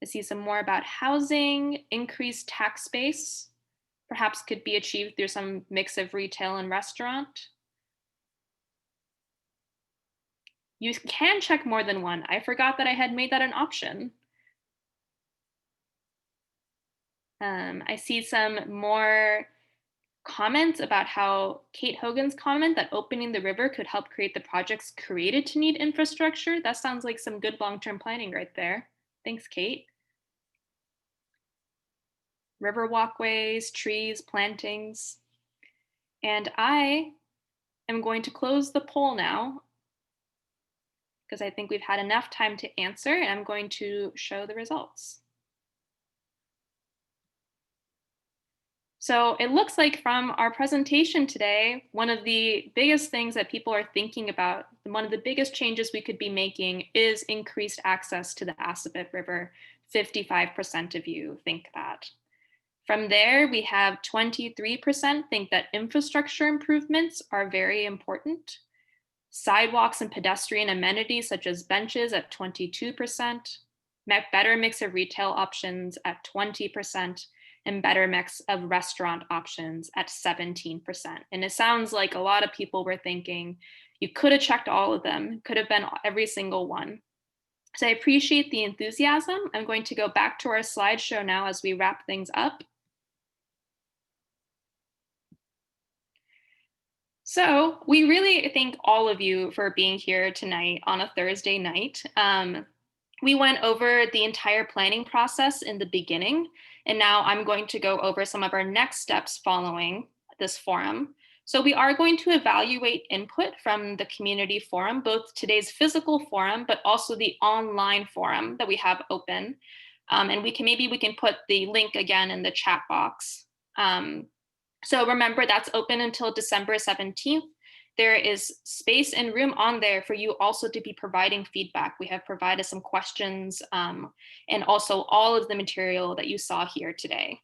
I see some more about housing, increased tax base, perhaps could be achieved through some mix of retail and restaurant. You can check more than one. I forgot that I had made that an option. I see some more comments about how Kate Hogan's comment that opening the river could help create the projects created to need infrastructure. That sounds like some good long-term planning right there. Thanks, Kate. River walkways, trees, plantings. And I am going to close the poll now because I think we've had enough time to answer, and I'm going to show the results. So it looks like from our presentation today, one of the biggest things that people are thinking about, one of the biggest changes we could be making is increased access to the Aspet River. 55% of you think that. From there, we have 23% think that infrastructure improvements are very important. Sidewalks and pedestrian amenities such as benches at 22%, better mix of retail options at 20%, and better mix of restaurant options at 17%. And it sounds like a lot of people were thinking you could have checked all of them, could have been every single one. So I appreciate the enthusiasm. I'm going to go back to our slideshow now as we wrap things up. So we really thank all of you for being here tonight on a Thursday night. We went over the entire planning process in the beginning, and now I'm going to go over some of our next steps following this forum. So we are going to evaluate input from the community forum, both today's physical forum, but also the online forum that we have open. And maybe we can put the link again in the chat box. So remember, that's open until December 17th. There is space and room on there for you also to be providing feedback. We have provided some questions and also all of the material that you saw here today.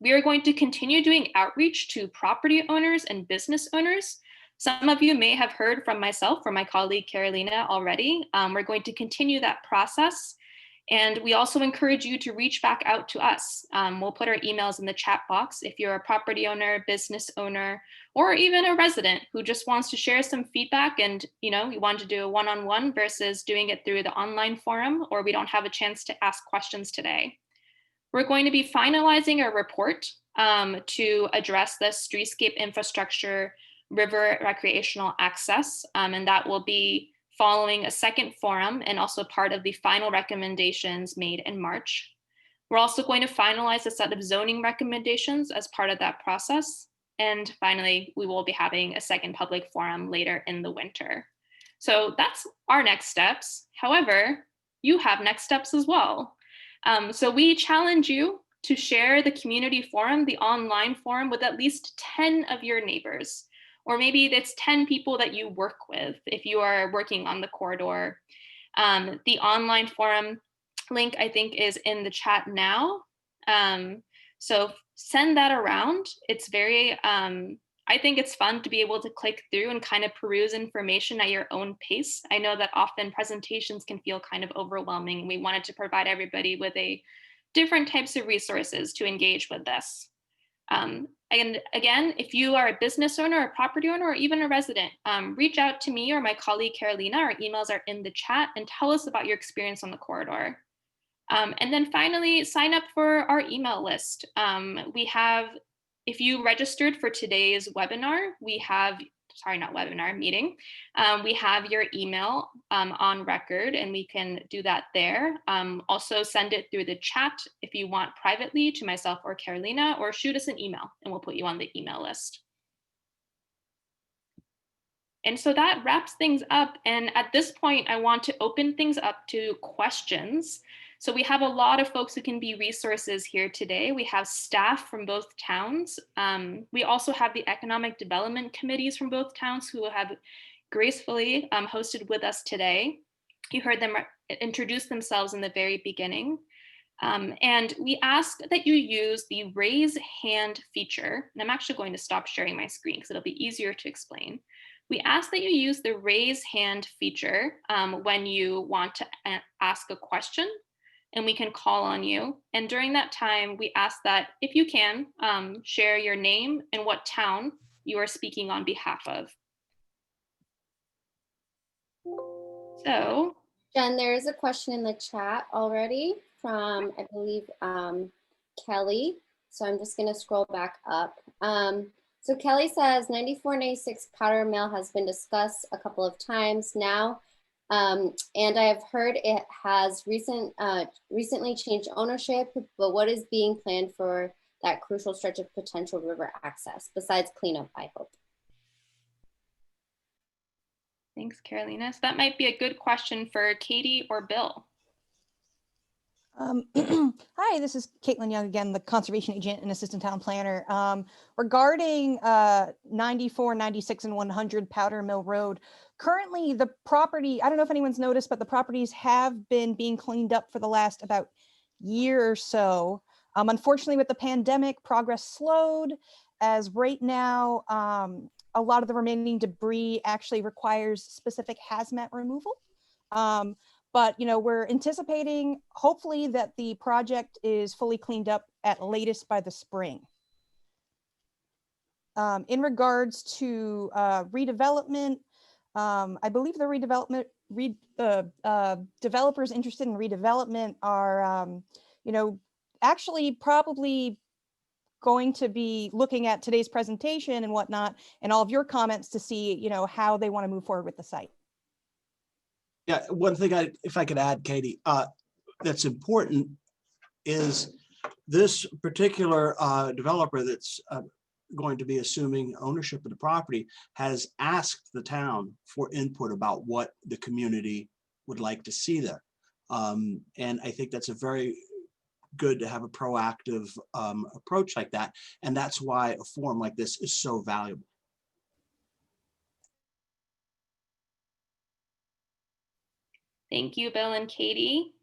We are going to continue doing outreach to property owners and business owners. Some of you may have heard from myself or my colleague Carolina already. We're going to continue that process. And we also encourage you to reach back out to us. We'll put our emails in the chat box if you're a property owner, business owner, or even a resident who just wants to share some feedback and you want to do a one-on-one versus doing it through the online forum, or we don't have a chance to ask questions today. We're going to be finalizing a report to address the streetscape infrastructure, river recreational access, and that will be following a second forum and also part of the final recommendations made in March. We're also going to finalize a set of zoning recommendations as part of that process. And finally, we will be having a second public forum later in the winter. So that's our next steps. However, you have next steps as well. So we challenge you to share the community forum, the online forum, with at least 10 of your neighbors. Or maybe it's 10 people that you work with if you are working on the corridor. The online forum link, I think, is in the chat now. So send that around. It's very, I think it's fun to be able to click through and kind of peruse information at your own pace. I know that often presentations can feel kind of overwhelming. We wanted to provide everybody with different types of resources to engage with this. And again, if you are a business owner, a property owner, or even a resident, reach out to me or my colleague Carolina. Our emails are in the chat, and tell us about your experience on the corridor. And then finally, sign up for our email list. We have, if you registered for today's webinar, we have, sorry, not webinar, meeting. We have your email on record, and we can do that there. Also send it through the chat if you want privately to myself or Carolina, or shoot us an email and we'll put you on the email list. And so that wraps things up. And at this point, I want to open things up to questions. So we have a lot of folks who can be resources here today. We have staff from both towns. We also have the economic development committees from both towns who have gracefully hosted with us today. You heard them introduce themselves in the very beginning. And we ask that you use the raise hand feature. And I'm actually going to stop sharing my screen because it'll be easier to explain. We ask that you use the raise hand feature when you want to ask a question, and we can call on you. And during that time, we ask that if you can, share your name and what town you are speaking on behalf of. So, Jen, there is a question in the chat already from, I believe, Kelly. So I'm just going to scroll back up. So Kelly says 9496 Powder Mill has been discussed a couple of times now. And I have heard it has recently changed ownership, but what is being planned for that crucial stretch of potential river access besides cleanup, I hope? Thanks, Carolina. So that might be a good question for Katie or Bill. Hi, this is Caitlin Young again, the conservation agent and assistant town planner. Regarding 94, 96, and 100 Powder Mill Road, currently the property, I don't know if anyone's noticed, but the properties have been being cleaned up for the last about year or so. Unfortunately, with the pandemic, progress slowed, as right now, a lot of the remaining debris actually requires specific hazmat removal. But we're anticipating, hopefully, that the project is fully cleaned up at latest by the spring. In regards to redevelopment, I believe the developers interested in redevelopment are, actually probably going to be looking at today's presentation and whatnot, and all of your comments to see, how they want to move forward with the site. Yeah, one thing if I could add, Katie, that's important is this particular developer that's going to be assuming ownership of the property has asked the town for input about what the community would like to see there. And I think that's a very good to have a proactive approach like that. And that's why a forum like this is so valuable. Thank you, Bill and Katie.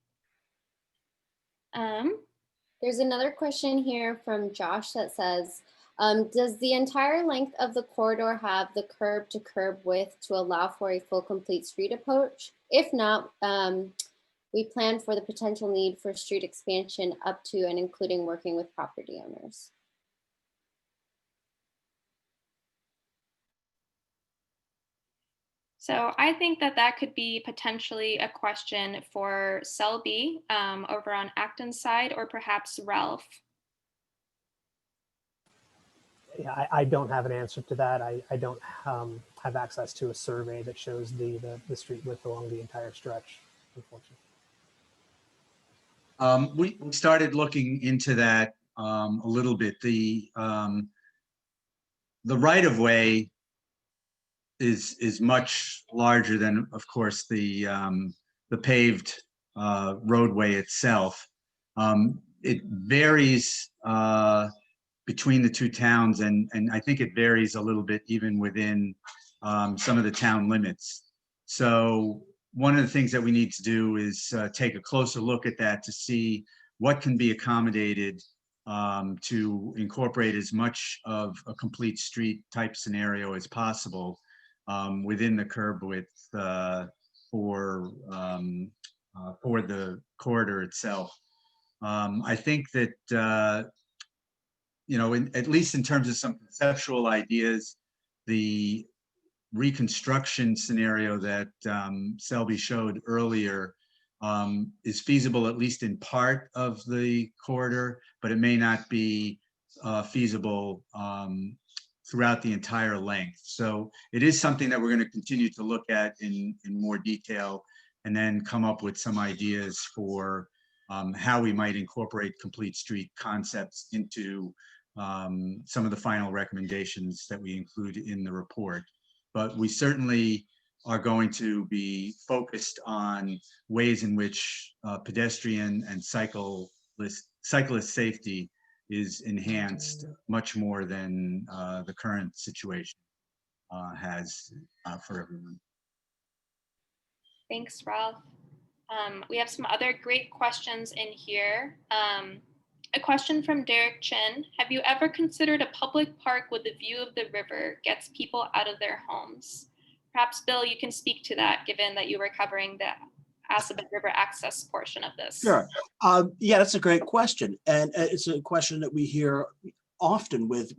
There's another question here from Josh that says, does the entire length of the corridor have the curb to curb width to allow for a full complete street approach? If not, we plan for the potential need for street expansion up to and including working with property owners. So I think that could be potentially a question for Selby over on Acton's side, or perhaps Ralph. Yeah, I don't have an answer to that. I don't have access to a survey that shows the street width along the entire stretch, unfortunately. We started looking into that a little bit. The right of way is much larger than, of course, the paved roadway itself. It varies between the two towns, and I think it varies a little bit even within some of the town limits. So one of the things that we need to do is take a closer look at that to see what can be accommodated to incorporate as much of a complete street type scenario as possible within the curb width for the corridor itself. I think that at least in terms of some conceptual ideas, the reconstruction scenario that Selby showed earlier is feasible, at least in part of the corridor, but it may not be feasible throughout the entire length. So it is something that we're going to continue to look at in more detail, and then come up with some ideas for how we might incorporate complete street concepts into some of the final recommendations that we include in the report. But we certainly are going to be focused on ways in which pedestrian and cyclist safety is enhanced much more than the current situation has for everyone. Thanks, Ralph. We have some other great questions in here. A question from Derek Chin. Have you ever considered a public park with a view of the river gets people out of their homes? Perhaps, Bill, you can speak to that, given that you were covering the Assabet River access portion of this. Sure. Yeah, that's a great question. And it's a question that we hear often with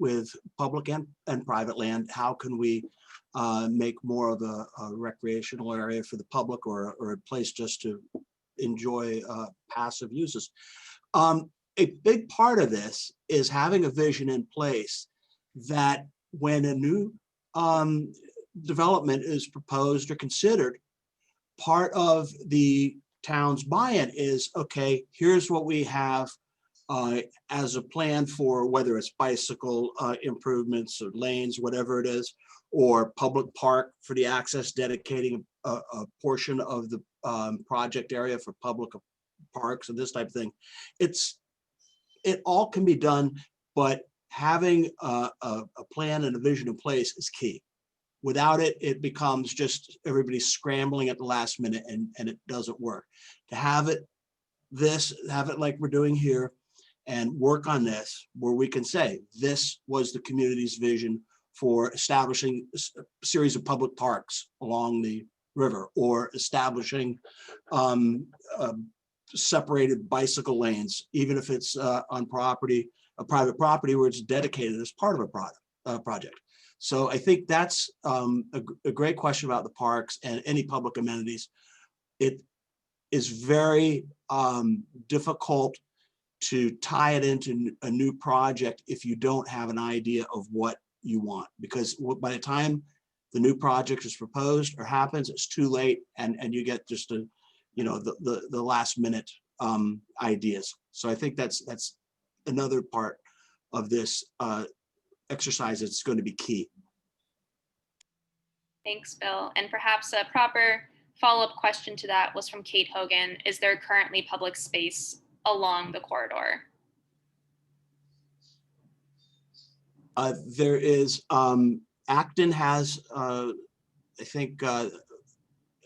public and private land. How can we make more of a recreational area for the public, or a place just to enjoy passive uses? A big part of this is having a vision in place that when a new development is proposed or considered, part of the town's buy-in is, okay, here's what we have as a plan for whether it's bicycle improvements or lanes, whatever it is, or public park for the access, dedicating a portion of the project area for public parks and this type of thing. It all can be done, but having a plan and a vision in place is key. Without it, it becomes just everybody scrambling at the last minute, and it doesn't work. To have it like we're doing here, and work on this, where we can say, this was the community's vision for establishing a series of public parks along the river, or establishing separated bicycle lanes, even if it's on property, a private property where it's dedicated as part of a project. So I think that's a great question about the parks and any public amenities. It is very difficult to tie it into a new project if you don't have an idea of what you want, because by the time the new project is proposed or happens, it's too late, and you get just a, you know, the last minute ideas. So I think that's another part of this exercise that's going to be key. Thanks, Bill. And perhaps a proper follow-up question to that was from Kate Hogan. Is there currently public space along the corridor? There is, Acton has, I think, I'm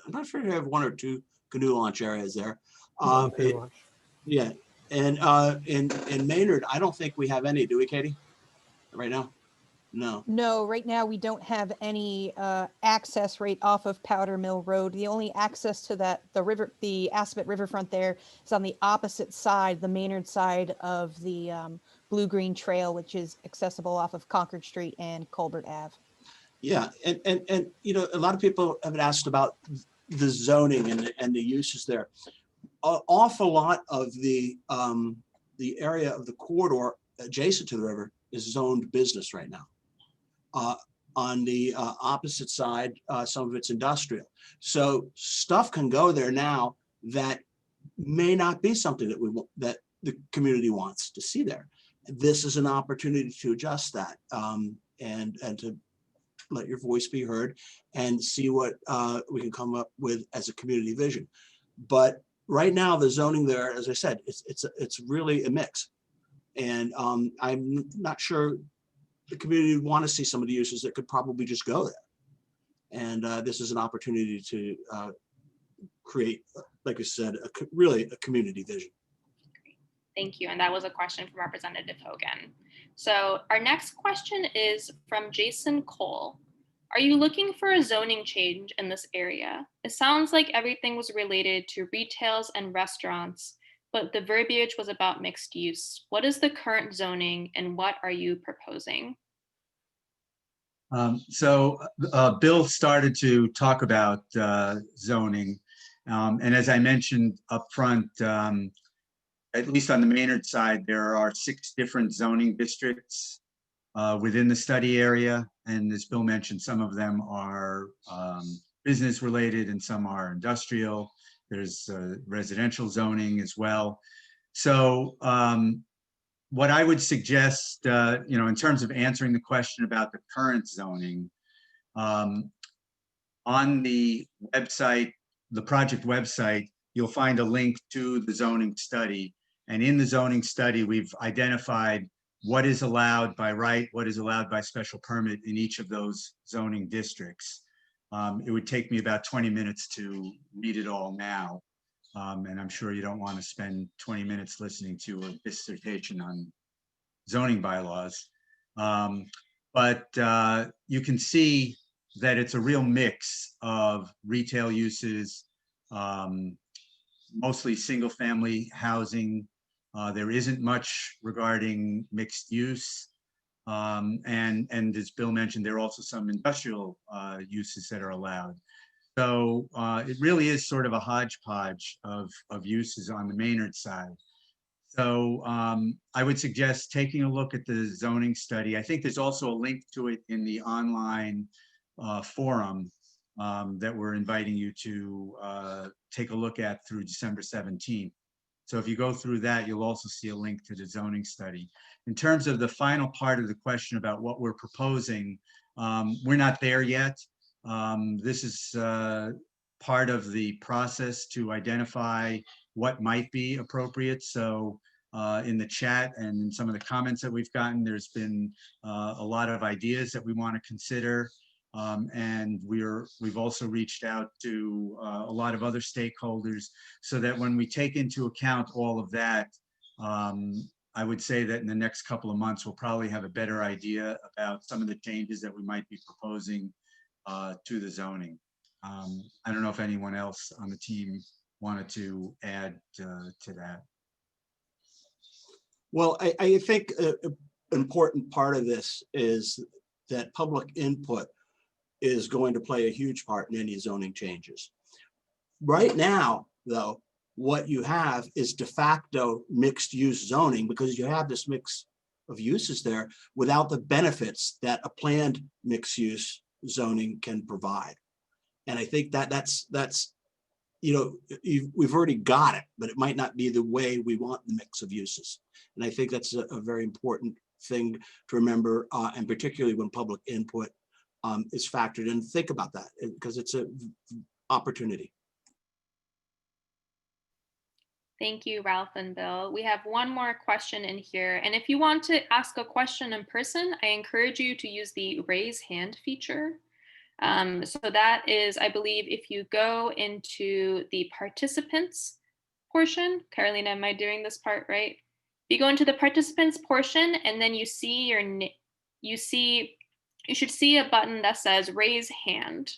not sure if you have one or two canoe launch areas there. Yeah, and in Maynard, I don't think we have any, do we, Katie? Right now? No. No, right now we don't have any access right off of Powder Mill Road. The only access to that, the Aspet Riverfront there is on the opposite side, the Maynard side of the Blue-Green Trail, which is accessible off of Concord Street and Colbert Ave. Yeah, and you know, a lot of people have asked about the zoning and the uses there. An awful lot of the area of the corridor adjacent to the river is zoned business right now. On the opposite side, some of it's industrial. So stuff can go there now that may not be something that the community wants to see there. This is an opportunity to adjust that and to let your voice be heard and see what we can come up with as a community vision. But right now, the zoning there, as I said, it's really a mix, and I'm not sure the community would want to see some of the uses that could probably just go there. And this is an opportunity to create, like I said, really a community vision. Thank you. And that was a question from Representative Hogan. So our next question is from Jason Cole. Are you looking for a zoning change in this area? It sounds like everything was related to retails and restaurants, but the verbiage was about mixed use. What is the current zoning and what are you proposing? Bill started to talk about zoning. And as I mentioned up front, at least on the Maynard side, there are 6 different zoning districts within the study area. And as Bill mentioned, some of them are business related and some are industrial. There's residential zoning as well. So what I would suggest, you know, in terms of answering the question about the current zoning, on the website, the project website, you'll find a link to the zoning study. And in the zoning study, we've identified what is allowed by right, what is allowed by special permit in each of those zoning districts. It would take me about 20 minutes to read it all now. And I'm sure you don't want to spend 20 minutes listening to a dissertation on zoning bylaws. But you can see that it's a real mix of retail uses, mostly single family housing. There isn't much regarding mixed use. And as Bill mentioned, there are also some industrial uses that are allowed. So it really is sort of a hodgepodge of uses on the Maynard side. So I would suggest taking a look at the zoning study. I think there's also a link to it in the online forum that we're inviting you to take a look at through December 17th. So if you go through that, you'll also see a link to the zoning study. In terms of the final part of the question about what we're proposing, we're not there yet. This is part of the process to identify what might be appropriate. So in the chat and in some of the comments that we've gotten, there's been a lot of ideas that we want to consider. And we've also reached out to a lot of other stakeholders so that when we take into account all of that, I would say that in the next couple of months, we'll probably have a better idea about some of the changes that we might be proposing to the zoning. I don't know if anyone else on the team wanted to add to that. Well, I think an important part of this is that public input is going to play a huge part in any zoning changes. Right now, though, what you have is de facto mixed use zoning because you have this mix of uses there without the benefits that a planned mixed use zoning can provide. And I think that's we've already got it, but it might not be the way we want the mix of uses. And I think that's a very important thing to remember, and particularly when public input is factored in. Think about that because it's an opportunity. Thank you, Ralph and Bill. We have one more question in here. And if you want to ask a question in person, I encourage you to use the raise hand feature. So that is, I believe, if you go into the participants portion, Carolina, am I doing this part right? If you go into the participants portion and then you see you should see a button that says raise hand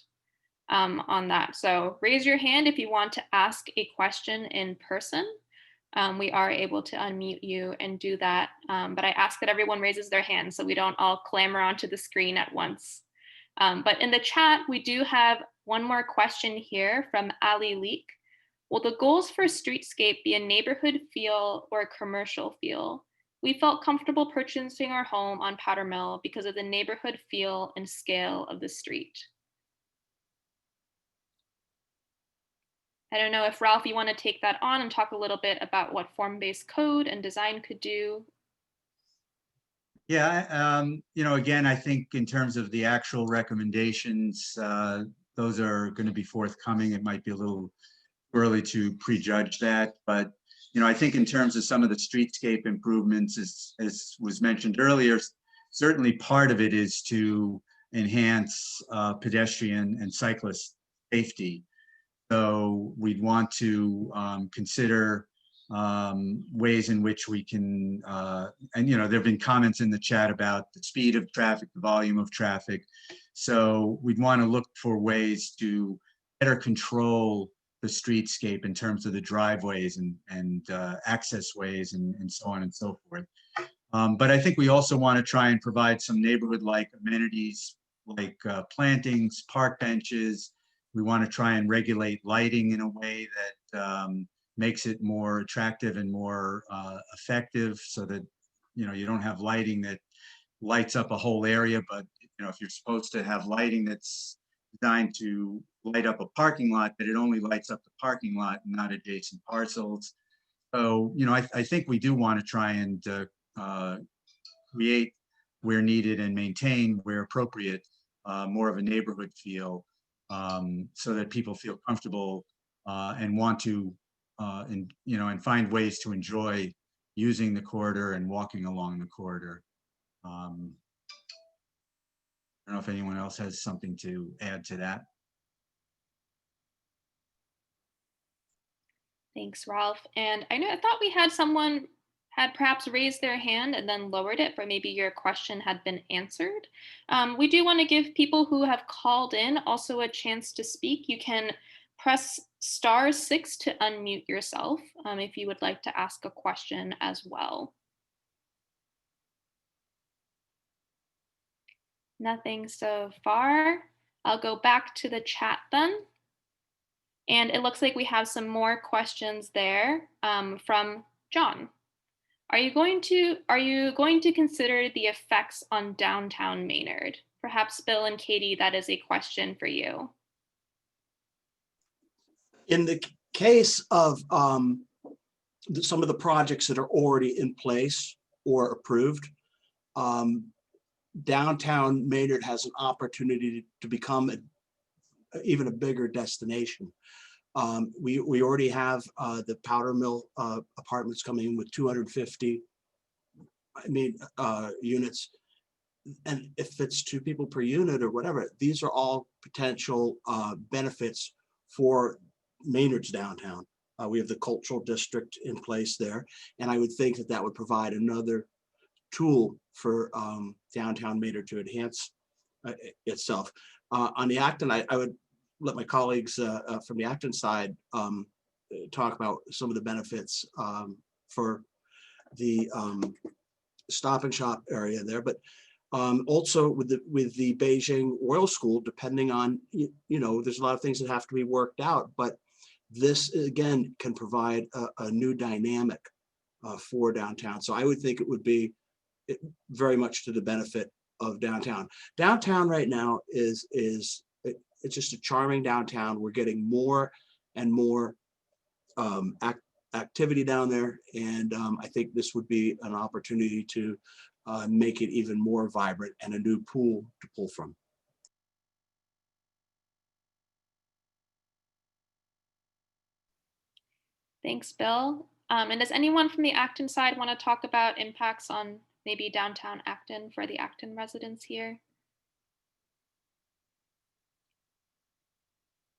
on that. So raise your hand if you want to ask a question in person. We are able to unmute you and do that, but I ask that everyone raises their hand so we don't all clamor onto the screen at once. But in the chat, we do have one more question here from Ali Leek. Will the goals for streetscape be a neighborhood feel or a commercial feel? We felt comfortable purchasing our home on Powder Mill because of the neighborhood feel and scale of the street. I don't know if Ralph, you want to take that on and talk a little bit about what form-based code and design could do. Yeah, again, I think in terms of the actual recommendations, those are going to be forthcoming. It might be a little early to prejudge that, but I think in terms of some of the streetscape improvements, as was mentioned earlier, certainly part of it is to enhance pedestrian and cyclist safety. So we'd want to consider ways in which we can, and there have been comments in the chat about the speed of traffic, the volume of traffic. So we'd want to look for ways to better control the streetscape in terms of the driveways and access ways and so on and so forth. But I think we also want to try and provide some neighborhood-like amenities like plantings, park benches. We want to try and regulate lighting in a way that makes it more attractive and more effective so that, you don't have lighting that lights up a whole area, but, if you're supposed to have lighting that's designed to light up a parking lot, that it only lights up the parking lot and not adjacent parcels. So, I think we do want to try and create where needed and maintain where appropriate, more of a neighborhood feel. So that people feel comfortable and want to, and find ways to enjoy using the corridor and walking along the corridor. I don't know if anyone else has something to add to that. Thanks, Ralph. And I thought we had someone had perhaps raised their hand and then lowered it, but maybe your question had been answered. We do want to give people who have called in also a chance to speak. You can press *6 to unmute yourself if you would like to ask a question as well. Nothing so far. I'll go back to the chat then. And it looks like we have some more questions there from John. Are you going to consider the effects on downtown Maynard? Perhaps Bill and Katie, that is a question for you. In the case of some of the projects that are already in place or approved, downtown Maynard has an opportunity to become even a bigger destination. We already have the Powder Mill apartments coming in with 250 units, and if it's 2 people per unit or whatever, these are all potential benefits for Maynard's downtown. We have the cultural district in place there, and I would think that would provide another tool for downtown Maynard to enhance itself. On the Acton, I would let my colleagues from the Acton side talk about some of the benefits for the Stop and Shop area there, but also with the Beijing Oil School, depending on, there's a lot of things that have to be worked out, but this again can provide a new dynamic for downtown. So I would think it would be very much to the benefit of downtown. Downtown right now it's just a charming downtown. We're getting more and more activity down there, and I think this would be an opportunity to make it even more vibrant and a new pool to pull from. Thanks, Bill. And does anyone from the Acton side want to talk about impacts on maybe downtown Acton for the Acton residents here?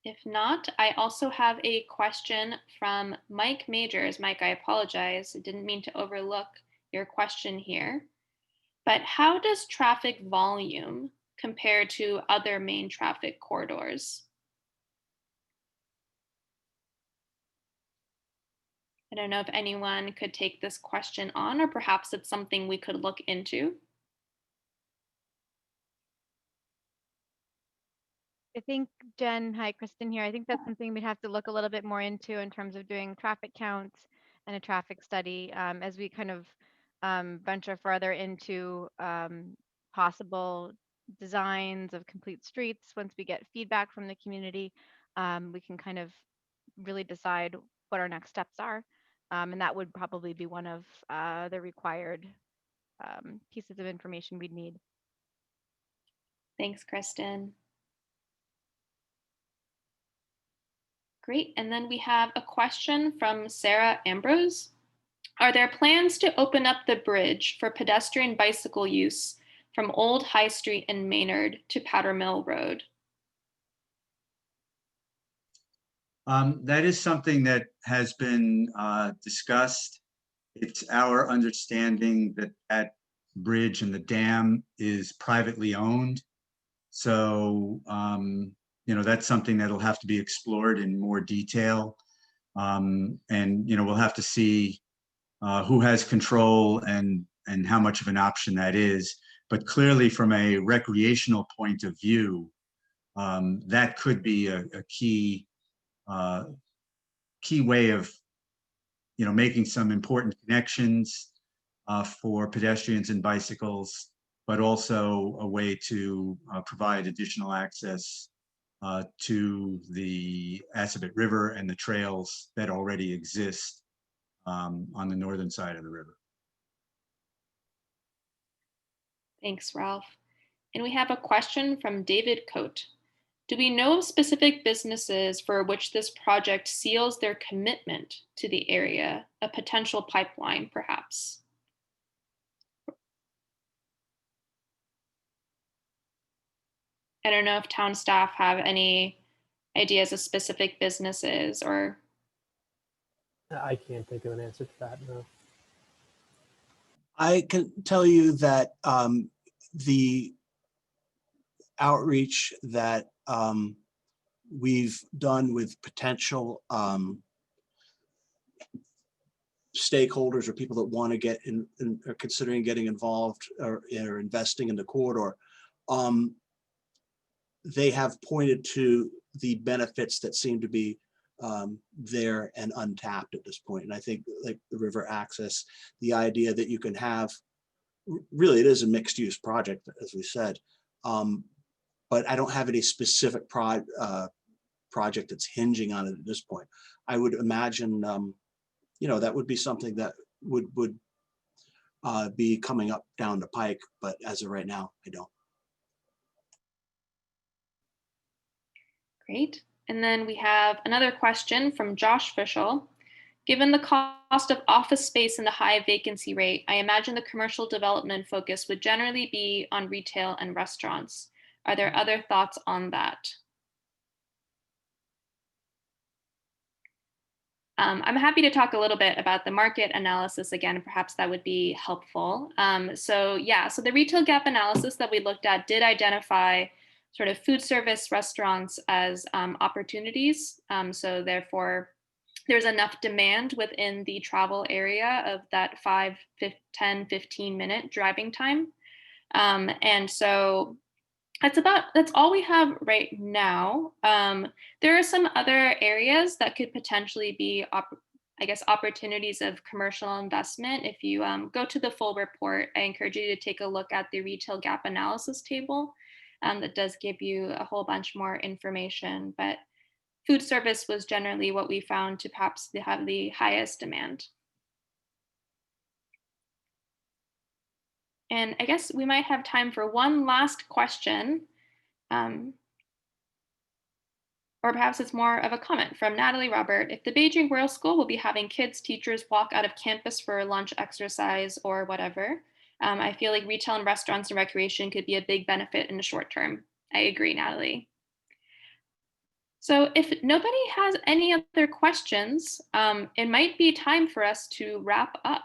If not, I also have a question from Mike Majors. Mike, I apologize. I didn't mean to overlook your question here. But how does traffic volume compare to other main traffic corridors? I don't know if anyone could take this question on, or perhaps it's something we could look into. I think, Jen, hi, Kristen here. I think that's something we'd have to look a little bit more into in terms of doing traffic counts and a traffic study as we kind of venture further into possible designs of complete streets. Once we get feedback from the community, we can kind of really decide what our next steps are. And that would probably be one of the required pieces of information we'd need. Thanks, Kristen. Great, and then we have a question from Sarah Ambrose. Are there plans to open up the bridge for pedestrian bicycle use from Old High Street in Maynard to Powder Mill Road? That is something that has been discussed. It's our understanding that that bridge and the dam is privately owned. So, that's something that'll have to be explored in more detail. And, we'll have to see who has control and how much of an option that is. But clearly from a recreational point of view, that could be a key way of, making some important connections for pedestrians and bicycles, but also a way to provide additional access to the Assabet River and the trails that already exist on the northern side of the river. Thanks, Ralph. And we have a question from David Coate. Do we know of specific businesses for which this project seals their commitment to the area, a potential pipeline perhaps? I don't know if town staff have any ideas of specific businesses or. I can't think of an answer to that, no. I can tell you that the outreach that we've done with potential stakeholders or people that want to get in or considering getting involved or investing in the corridor, they have pointed to the benefits that seem to be there and untapped at this point. And I think like the river access, the idea that you can have, really it is a mixed use project, as we said, but I don't have any specific project that's hinging on it at this point. I would imagine, that would be something that would be coming up down the pike, but as of right now, I don't. Great. And then we have another question from Josh Fischel. Given the cost of office space and the high vacancy rate, I imagine the commercial development focus would generally be on retail and restaurants. Are there other thoughts on that? I'm happy to talk a little bit about the market analysis again, perhaps that would be helpful. So the retail gap analysis that we looked at did identify sort of food service restaurants as opportunities. So therefore, there's enough demand within the travel area of that 5, 10, 15-minute driving time. And so that's all we have right now. There are some other areas that could potentially be, I guess, opportunities of commercial investment. If you go to the full report, I encourage you to take a look at the retail gap analysis table. That does give you a whole bunch more information, but food service was generally what we found to perhaps have the highest demand. And I guess we might have time for one last question. Or perhaps it's more of a comment from Natalie Robert. If the Beijing Royal School will be having kids, teachers walk out of campus for lunch, exercise, or whatever, I feel like retail and restaurants and recreation could be a big benefit in the short term. I agree, Natalie. So if nobody has any other questions, it might be time for us to wrap up.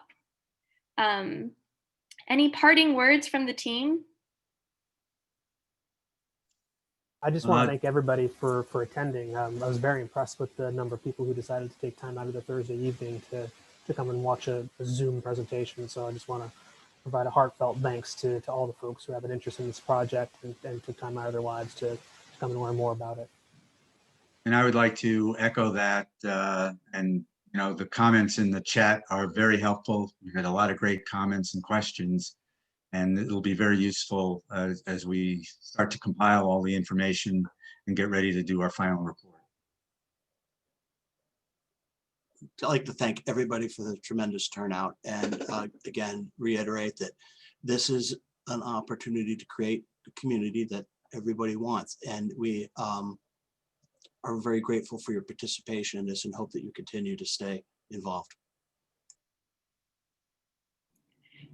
Any parting words from the team? I just want to thank everybody for attending. I was very impressed with the number of people who decided to take time out of their Thursday evening to come and watch a Zoom presentation. So I just want to provide a heartfelt thanks to all the folks who have an interest in this project and took time out of their lives to come and learn more about it. And I would like to echo that. And the comments in the chat are very helpful. We had a lot of great comments and questions, and it'll be very useful as we start to compile all the information and get ready to do our final report. I'd like to thank everybody for the tremendous turnout, and again, reiterate that this is an opportunity to create a community that everybody wants, and we are very grateful for your participation in this and hope that you continue to stay involved.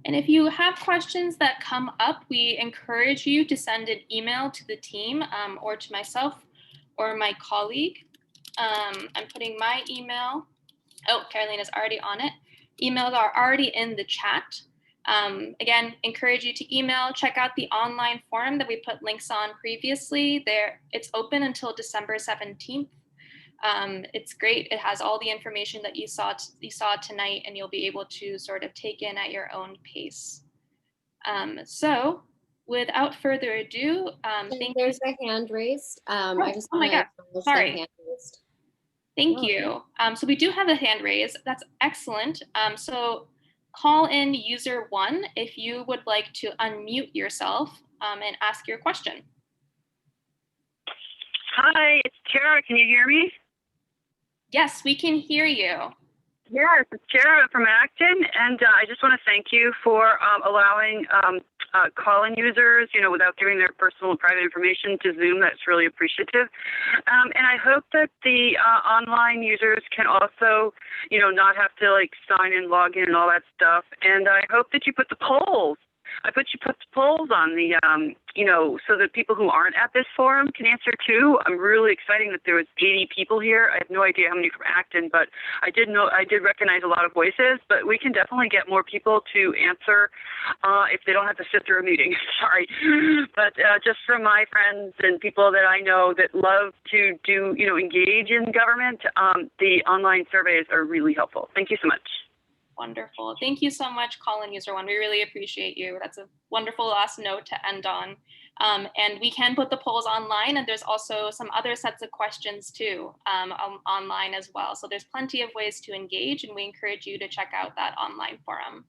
And if you have questions that come up, we encourage you to send an email to the team or to myself or my colleague. I'm putting my email. Oh, Carolina's already on it. Emails are already in the chat. Again, encourage you to email, check out the online forum that we put links on previously. It's open until December 17th. It's great. It has all the information that you saw tonight, and you'll be able to sort of take in at your own pace. So without further ado, there's a hand raised. I just my God, sorry. Hand raised. Thank you. So we do have a hand raise. That's excellent. So call in user 1 if you would like to unmute yourself and ask your question. Hi, it's Tara. Can you hear me? Yes, we can hear you. Yes, it's Tara from Acton, and I just want to thank you for allowing call-in users, without giving their personal and private information to Zoom. That's really appreciative. And I hope that the online users can also, not have to sign in, log in, and all that stuff. And I hope that you put the polls. You put the polls on the, so that people who aren't at this forum can answer too. I'm really excited that there was 80 people here. I have no idea how many from Acton, but I did recognize a lot of voices. But we can definitely get more people to answer if they don't have to sit through a meeting. Sorry, but just from my friends and people that I know that love to do, engage in government, the online surveys are really helpful. Thank you so much. Wonderful. Thank you so much, call-in user 1. We really appreciate you. That's a wonderful last note to end on. And we can put the polls online, and there's also some other sets of questions too online as well. So there's plenty of ways to engage, and we encourage you to check out that online forum.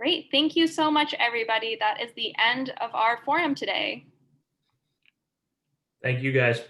Great. Thank you so much, everybody. That is the end of our forum today. Thank you, guys.